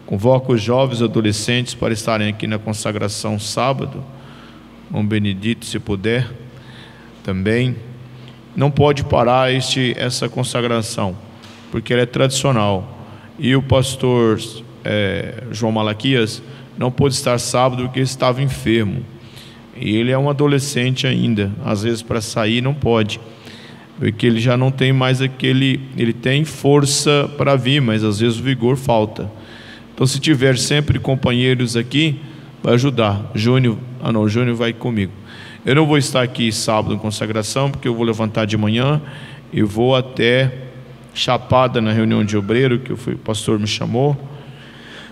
Convoca os jovens e adolescentes para estarem aqui na consagração sábado. Irmão Benedito, se puder, também. Não pode parar essa consagração, porque ela é tradicional. E o pastor João Malaquias não pôde estar sábado porque estava enfermo. E ele é um adolescente ainda, às vezes para sair não pode. porque ele já não tem mais ele tem força para vir, mas às vezes o vigor falta. Então, se tiver sempre companheiros aqui, vai ajudar. Júnior vai comigo. Eu não vou estar aqui sábado em consagração, porque eu vou levantar de manhã e vou até Chapada na reunião de obreiro, que o pastor me chamou,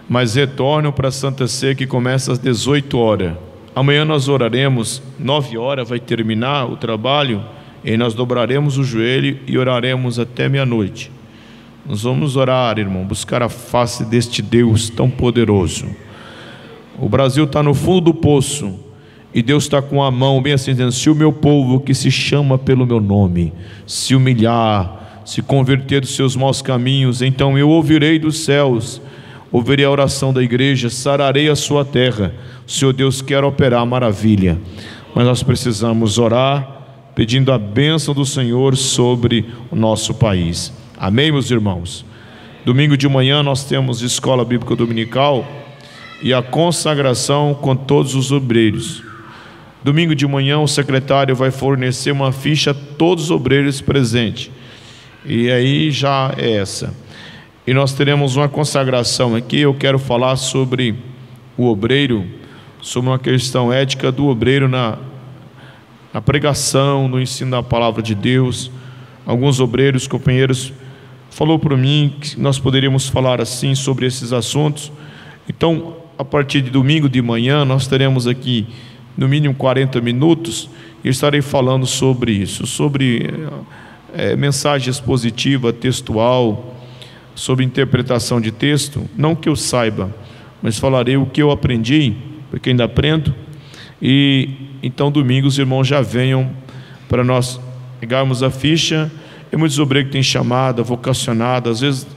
mas retorno para Santa Sé, que começa às 18 horas. Amanhã nós oraremos, 9 horas vai terminar o trabalho, e nós dobraremos o joelho e oraremos até meia-noite. Nós vamos orar, irmão, buscar a face deste Deus tão poderoso. O Brasil está no fundo do poço, e Deus está com a mão bem assim, dizendo: se o meu povo, que se chama pelo meu nome, se humilhar, se converter dos seus maus caminhos, então eu ouvirei dos céus, ouvirei a oração da igreja, sararei a sua terra. O Senhor Deus quer operar maravilha, mas nós precisamos orar, pedindo a bênção do Senhor sobre o nosso país. Amém, meus irmãos? Domingo de manhã nós temos escola bíblica dominical e a consagração com todos os obreiros. Domingo de manhã o secretário vai fornecer uma ficha a todos os obreiros presentes, e aí já é essa. E nós teremos uma consagração aqui. Eu quero falar sobre o obreiro, sobre uma questão ética do obreiro na pregação, no ensino da palavra de Deus. Alguns obreiros, companheiros, falou para mim que nós poderíamos falar assim sobre esses assuntos. Então, a partir de domingo de manhã, nós teremos aqui no mínimo 40 minutos, e estarei falando sobre isso, sobre mensagem expositiva, textual, sobre interpretação de texto. Não que eu saiba, mas falarei o que eu aprendi, porque ainda aprendo. E então domingo os irmãos já venham para nós pegarmos a ficha. E muitos obreiros que têm chamada, vocacionada, às vezes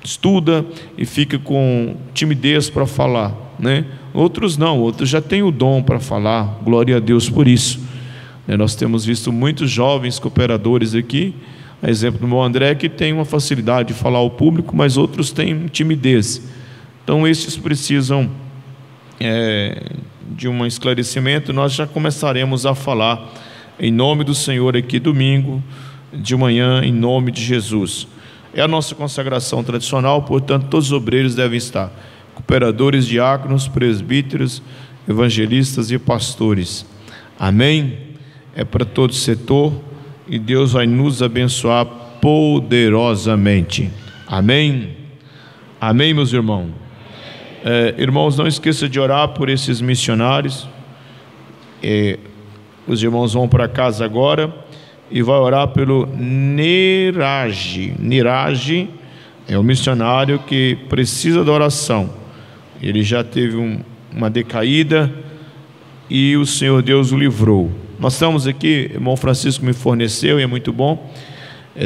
estuda e fica com timidez para falar, né? Outros não, outros já têm o dom para falar, glória a Deus por isso. Nós temos visto muitos jovens cooperadores aqui, a exemplo do meu André, que tem uma facilidade de falar ao público, mas outros têm timidez. Então esses precisam de um esclarecimento. Nós já começaremos a falar em nome do Senhor aqui domingo de manhã, em nome de Jesus. É a nossa consagração tradicional, portanto todos os obreiros devem estar, cooperadores, diáconos, presbíteros, evangelistas e pastores. Amém? É para todo setor, e Deus vai nos abençoar poderosamente. Amém? Amém, meus irmãos? Irmãos, não esqueça de orar por esses missionários. Os irmãos vão para casa agora e vai orar pelo Niraj. Niraj é um missionário que precisa da oração. Ele já teve uma decaída e o Senhor Deus o livrou. Nós estamos aqui, irmão Francisco me forneceu, e é muito bom,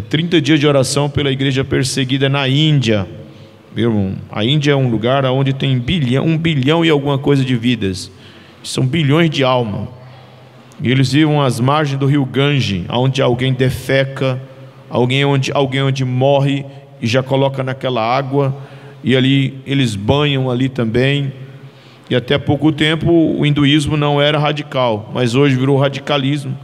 30 dias de oração pela igreja perseguida na Índia. Meu irmão, a Índia é um lugar onde tem 1 bilhão e alguma coisa de vidas, são bilhões de almas, e eles vivem às margens do rio Gange, onde alguém defeca, alguém onde morre e já coloca naquela água, e ali eles banham ali também. E até pouco tempo o hinduísmo não era radical, mas hoje virou radicalismo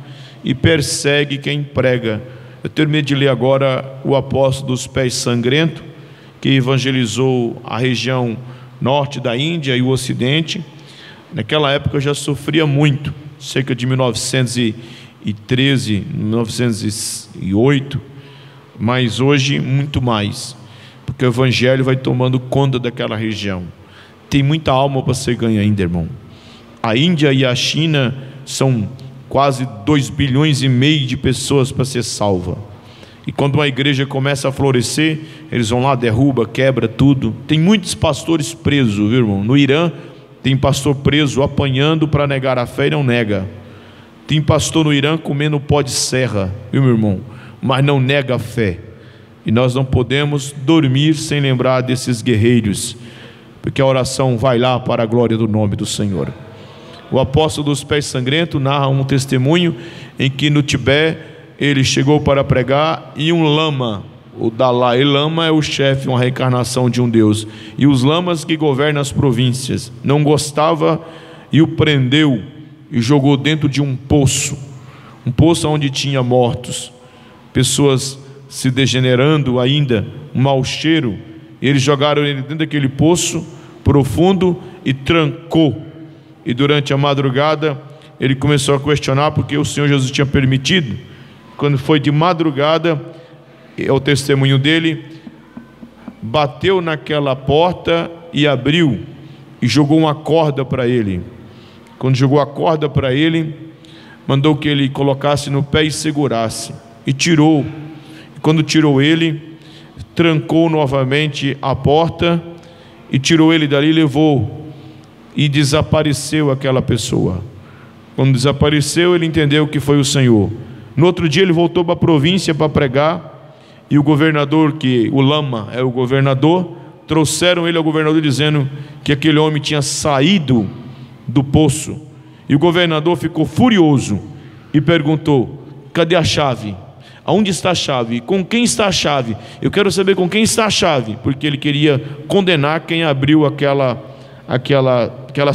e persegue quem prega. Eu terminei de ler agora o apóstolo dos pés sangrentos, que evangelizou a região norte da Índia e o ocidente. Naquela época já sofria muito, cerca de 1913, 1908, mas hoje muito mais, porque o evangelho vai tomando conta daquela região. Tem muita alma para ser ganha ainda, irmão. A Índia e a China são quase 2,5 bilhões de pessoas para ser salva. E quando uma igreja começa a florescer, eles vão lá, derruba, quebra tudo. Tem muitos pastores presos, viu, irmão? No Irã tem pastor preso apanhando para negar a fé e não nega. Tem pastor no Irã comendo pó de serra, viu, meu irmão? Mas não nega a fé. E nós não podemos dormir sem lembrar desses guerreiros, porque a oração vai lá para a glória do nome do Senhor. O apóstolo dos pés sangrentos narra um testemunho em que no Tibete ele chegou para pregar e um lama, o Dalai Lama é o chefe, uma reencarnação de um deus, e os lamas que governam as províncias não gostava e o prendeu e jogou dentro de um poço. um poço onde tinha mortos, pessoas se degenerando ainda, um mau cheiro. Eles jogaram ele dentro daquele poço profundo e trancou. E durante a madrugada ele começou a questionar porque o Senhor Jesus tinha permitido. Quando foi de madrugada, é o testemunho dele, bateu naquela porta e abriu e jogou uma corda para ele. Quando jogou a corda para ele, mandou que ele colocasse no pé e segurasse, e tirou. E quando tirou ele, trancou novamente a porta e tirou ele dali, levou, e desapareceu aquela pessoa. Quando desapareceu, ele entendeu que foi o Senhor. No outro dia ele voltou para a província para pregar, e o governador, que o lama é o governador, trouxeram ele ao governador dizendo que aquele homem tinha saído do poço. E o governador ficou furioso e perguntou: cadê a chave? Aonde está a chave? Com quem está a chave? Eu quero saber com quem está a chave, porque ele queria condenar quem abriu aquela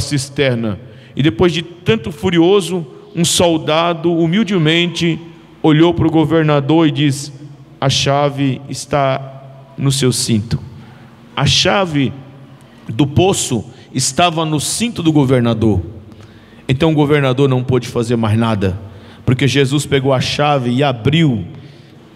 cisterna. E depois de tanto furioso, um soldado humildemente olhou para o governador e disse: a chave está no seu cinto. A chave do poço estava no cinto do governador. Então o governador não pôde fazer mais nada, porque Jesus pegou a chave e abriu,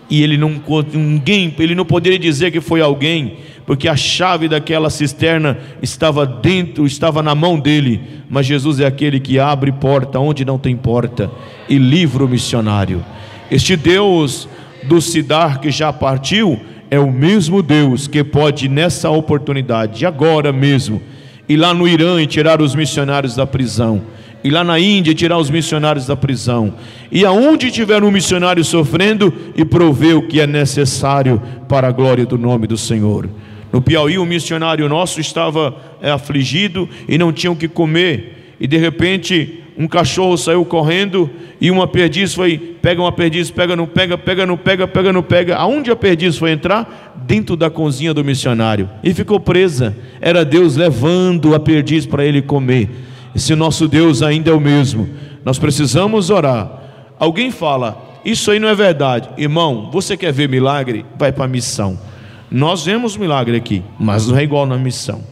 e ele não poderia dizer que foi alguém, porque a chave daquela cisterna estava dentro, estava na mão dele. Mas Jesus é aquele que abre porta onde não tem porta e livra o missionário. Este Deus do Cidar que já partiu é o mesmo Deus que pode nessa oportunidade, agora mesmo, ir lá no Irã e tirar os missionários da prisão, ir lá na Índia e tirar os missionários da prisão, e aonde tiver um missionário sofrendo, e prover o que é necessário para a glória do nome do Senhor. No Piauí, um missionário nosso estava afligido e não tinha o que comer, e de repente um cachorro saiu correndo e uma perdiz foi, pega uma perdiz, pega, não pega, pega, não pega, pega, não pega. Aonde a perdiz foi entrar? Dentro da cozinha do missionário, e ficou presa. Era Deus levando a perdiz para ele comer. Esse nosso Deus ainda é o mesmo. Nós precisamos orar. Alguém fala: isso aí não é verdade. Irmão, você quer ver milagre? Vai para a missão. Nós vemos milagre aqui, mas não é igual na missão.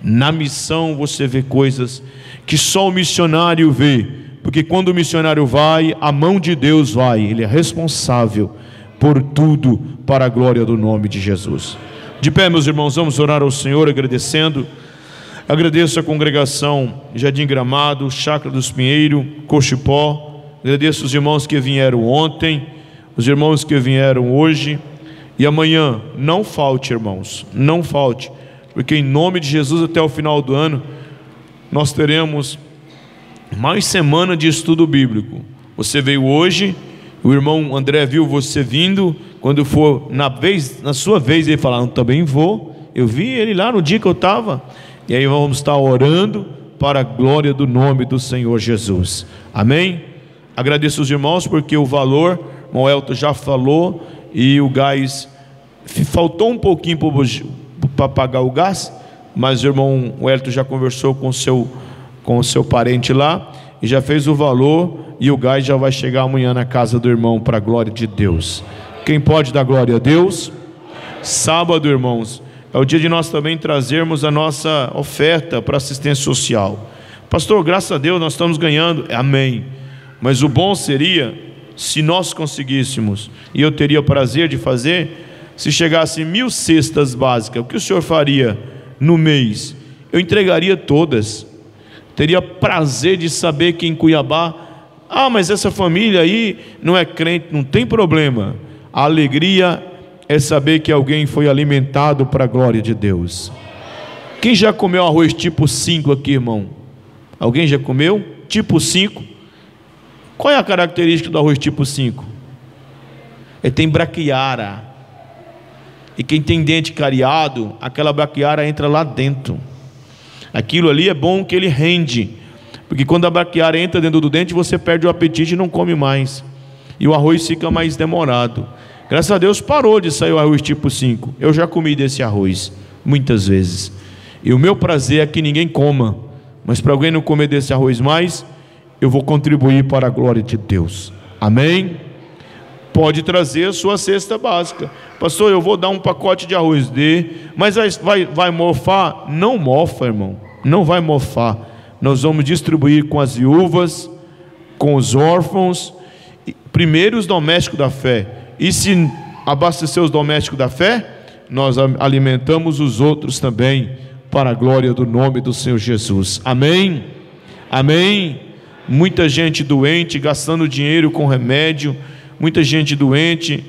Na missão você vê coisas que só o missionário vê, porque quando o missionário vai, a mão de Deus vai. Ele é responsável por tudo para a glória do nome de Jesus. De pé, meus irmãos, vamos orar ao Senhor agradecendo. Agradeço a congregação Jardim Gramado, Chácara dos Pinheiros, Cochipó. Agradeço os irmãos que vieram ontem, os irmãos que vieram hoje. E amanhã, não falte, irmãos, não falte, porque em nome de Jesus, até o final do ano, nós teremos mais semana de estudo bíblico. Você veio hoje, o irmão André viu você vindo. Quando for na sua vez, ele falar: também vou. Eu vi ele lá no dia que eu estava. E aí vamos estar orando para a glória do nome do Senhor Jesus. Amém? Agradeço os irmãos, porque o valor, o Elton já falou, e o gás faltou um pouquinho para pagar o gás, mas o irmão Elton já conversou com o seu parente lá e já fez o valor, e o gás já vai chegar amanhã na casa do irmão, para a glória de Deus. Quem pode dar glória a Deus? Sábado, irmãos, é o dia de nós também trazermos a nossa oferta para assistência social. Pastor, graças a Deus nós estamos ganhando. Amém. Mas o bom seria se nós conseguíssemos, e eu teria o prazer de fazer, se chegasse 1000 cestas básicas. O que o senhor faria no mês? Eu entregaria todas. Teria prazer de saber que em Cuiabá, mas essa família aí não é crente. Não tem problema. A alegria é saber que alguém foi alimentado para a glória de Deus. Quem já comeu arroz tipo 5 aqui, irmão? Alguém já comeu? Tipo 5? Qual é a característica do arroz tipo 5? Ele tem braquiara. E quem tem dente cariado, aquela braquiara entra lá dentro. Aquilo ali é bom que ele rende, porque quando a braquiara entra dentro do dente, você perde o apetite e não come mais, e o arroz fica mais demorado. Graças a Deus parou de sair o arroz tipo 5. Eu já comi desse arroz muitas vezes, e o meu prazer é que ninguém coma, mas para alguém não comer desse arroz mais, eu vou contribuir para a glória de Deus. Amém? Pode trazer a sua cesta básica. Pastor, eu vou dar um pacote de arroz, mas vai mofar? Não mofa, irmão, não vai mofar. Nós vamos distribuir com as viúvas, com os órfãos, primeiro os domésticos da fé, e se abastecer os domésticos da fé, nós alimentamos os outros também, para a glória do nome do Senhor Jesus. Amém? Amém? Muita gente doente, gastando dinheiro com remédio, muita gente doente,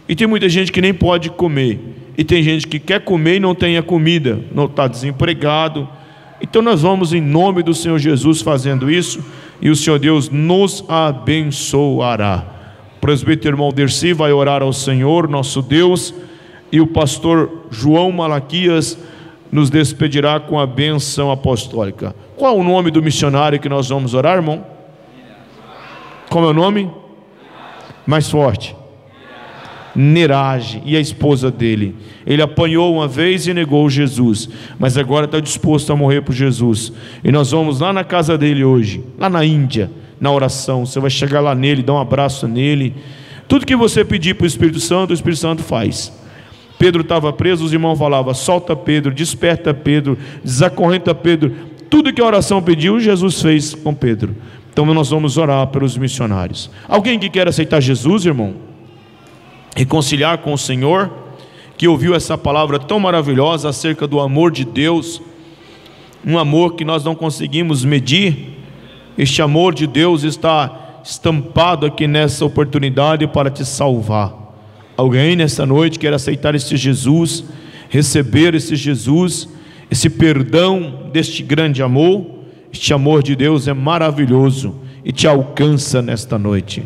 e tem muita gente que nem pode comer, e tem gente que quer comer e não tem a comida, não está desempregado. Então nós vamos, em nome do Senhor Jesus, fazendo isso, e o Senhor Deus nos abençoará. O presbítero irmão Dercy vai orar ao Senhor nosso Deus, e o pastor João Malaquias nos despedirá com a bênção apostólica. Qual é o nome do missionário que nós vamos orar, irmão? Como é o nome? Mais forte. Nerage, e a esposa dele. Ele apanhou uma vez e negou Jesus, mas agora está disposto a morrer por Jesus. E nós vamos lá na casa dele hoje, lá na Índia, na oração. Você vai chegar lá nele, dar um abraço nele. Tudo que você pedir para o Espírito Santo faz. Pedro estava preso, os irmãos falavam: solta Pedro, desperta Pedro, desacorrenta Pedro. Tudo que a oração pediu, Jesus fez com Pedro. Então nós vamos orar pelos missionários. Alguém que quer aceitar Jesus, irmão, reconciliar com o Senhor, que ouviu essa palavra tão maravilhosa acerca do amor de Deus, um amor que nós não conseguimos medir. Este amor de Deus está estampado aqui nessa oportunidade para te salvar. Alguém nessa noite quer aceitar esse Jesus, receber esse Jesus, esse perdão deste grande amor? Este amor de Deus é maravilhoso e te alcança nesta noite.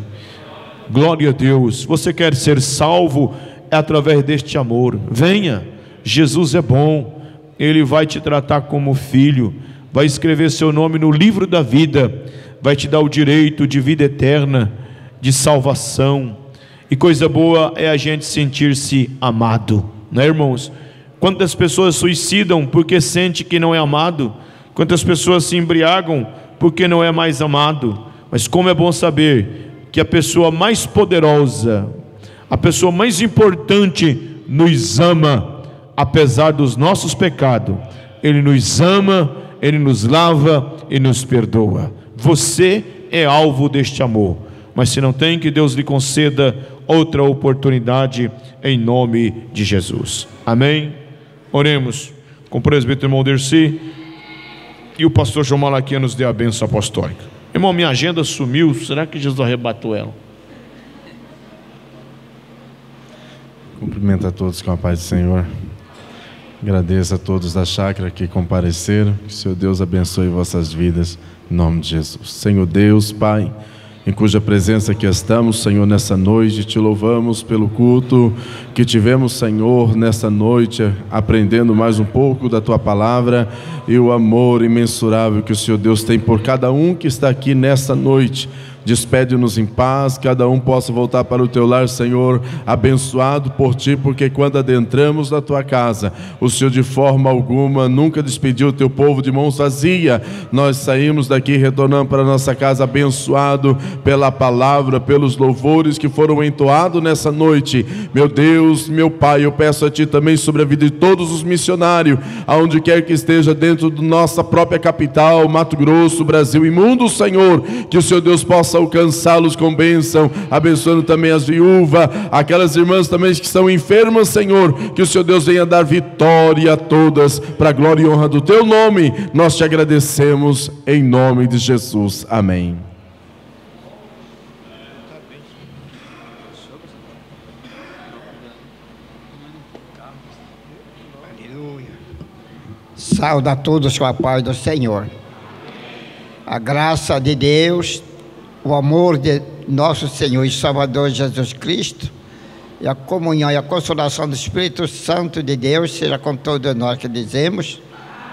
Glória a Deus. Você quer ser salvo? É através deste amor. Venha, Jesus é bom, Ele vai te tratar como filho, vai escrever seu nome no livro da vida, vai te dar o direito de vida eterna, de salvação. E coisa boa é a gente sentir-se amado, né, irmãos? Quantas pessoas suicidam porque sente que não é amado? Quantas pessoas se embriagam porque não é mais amado? Mas como é bom saber que a pessoa mais poderosa, a pessoa mais importante, nos ama, apesar dos nossos pecados. Ele nos ama, Ele nos lava e nos perdoa. Você é alvo deste amor, mas se não tem, que Deus lhe conceda outra oportunidade, em nome de Jesus. Amém? Oremos com o presbítero irmão Dercy, e o pastor João Malaquias nos dê a bênção apostólica. Irmão, minha agenda sumiu, será que Jesus arrebatou ela? Cumprimento a todos com a paz do Senhor. Agradeço a todos da chácara que compareceram. Que o Senhor Deus abençoe vossas vidas, em nome de Jesus. Senhor Deus, Pai, em cuja presença aqui estamos, Senhor, nessa noite, te louvamos pelo culto que tivemos, Senhor, nessa noite, aprendendo mais um pouco da Tua Palavra e o amor imensurável que o Senhor Deus tem por cada um que está aqui nessa noite. Despede-nos em paz, cada um possa voltar para o Teu lar, Senhor, abençoado por Ti, porque quando adentramos na Tua casa, o Senhor de forma alguma nunca despediu o Teu povo de mãos vazias. Nós saímos daqui, retornando para a nossa casa abençoado pela palavra, pelos louvores que foram entoados nessa noite. Meu Deus, meu Pai, eu peço a Ti também sobre a vida de todos os missionários, aonde quer que esteja dentro da nossa própria capital, Mato Grosso, Brasil e mundo, Senhor, que o Senhor Deus possa alcançá-los com bênção, abençoando também as viúvas, aquelas irmãs também que estão enfermas, Senhor, que o Senhor Deus venha dar vitória a todas, para a glória e honra do Teu nome. Nós te agradecemos em nome de Jesus, amém. Aleluia. Saúde a todos com a paz do Senhor. A graça de Deus, o amor de nosso Senhor e Salvador Jesus Cristo, e a comunhão e a consolação do Espírito Santo de Deus seja com todos nós que dizemos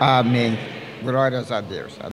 amém. Glórias a Deus.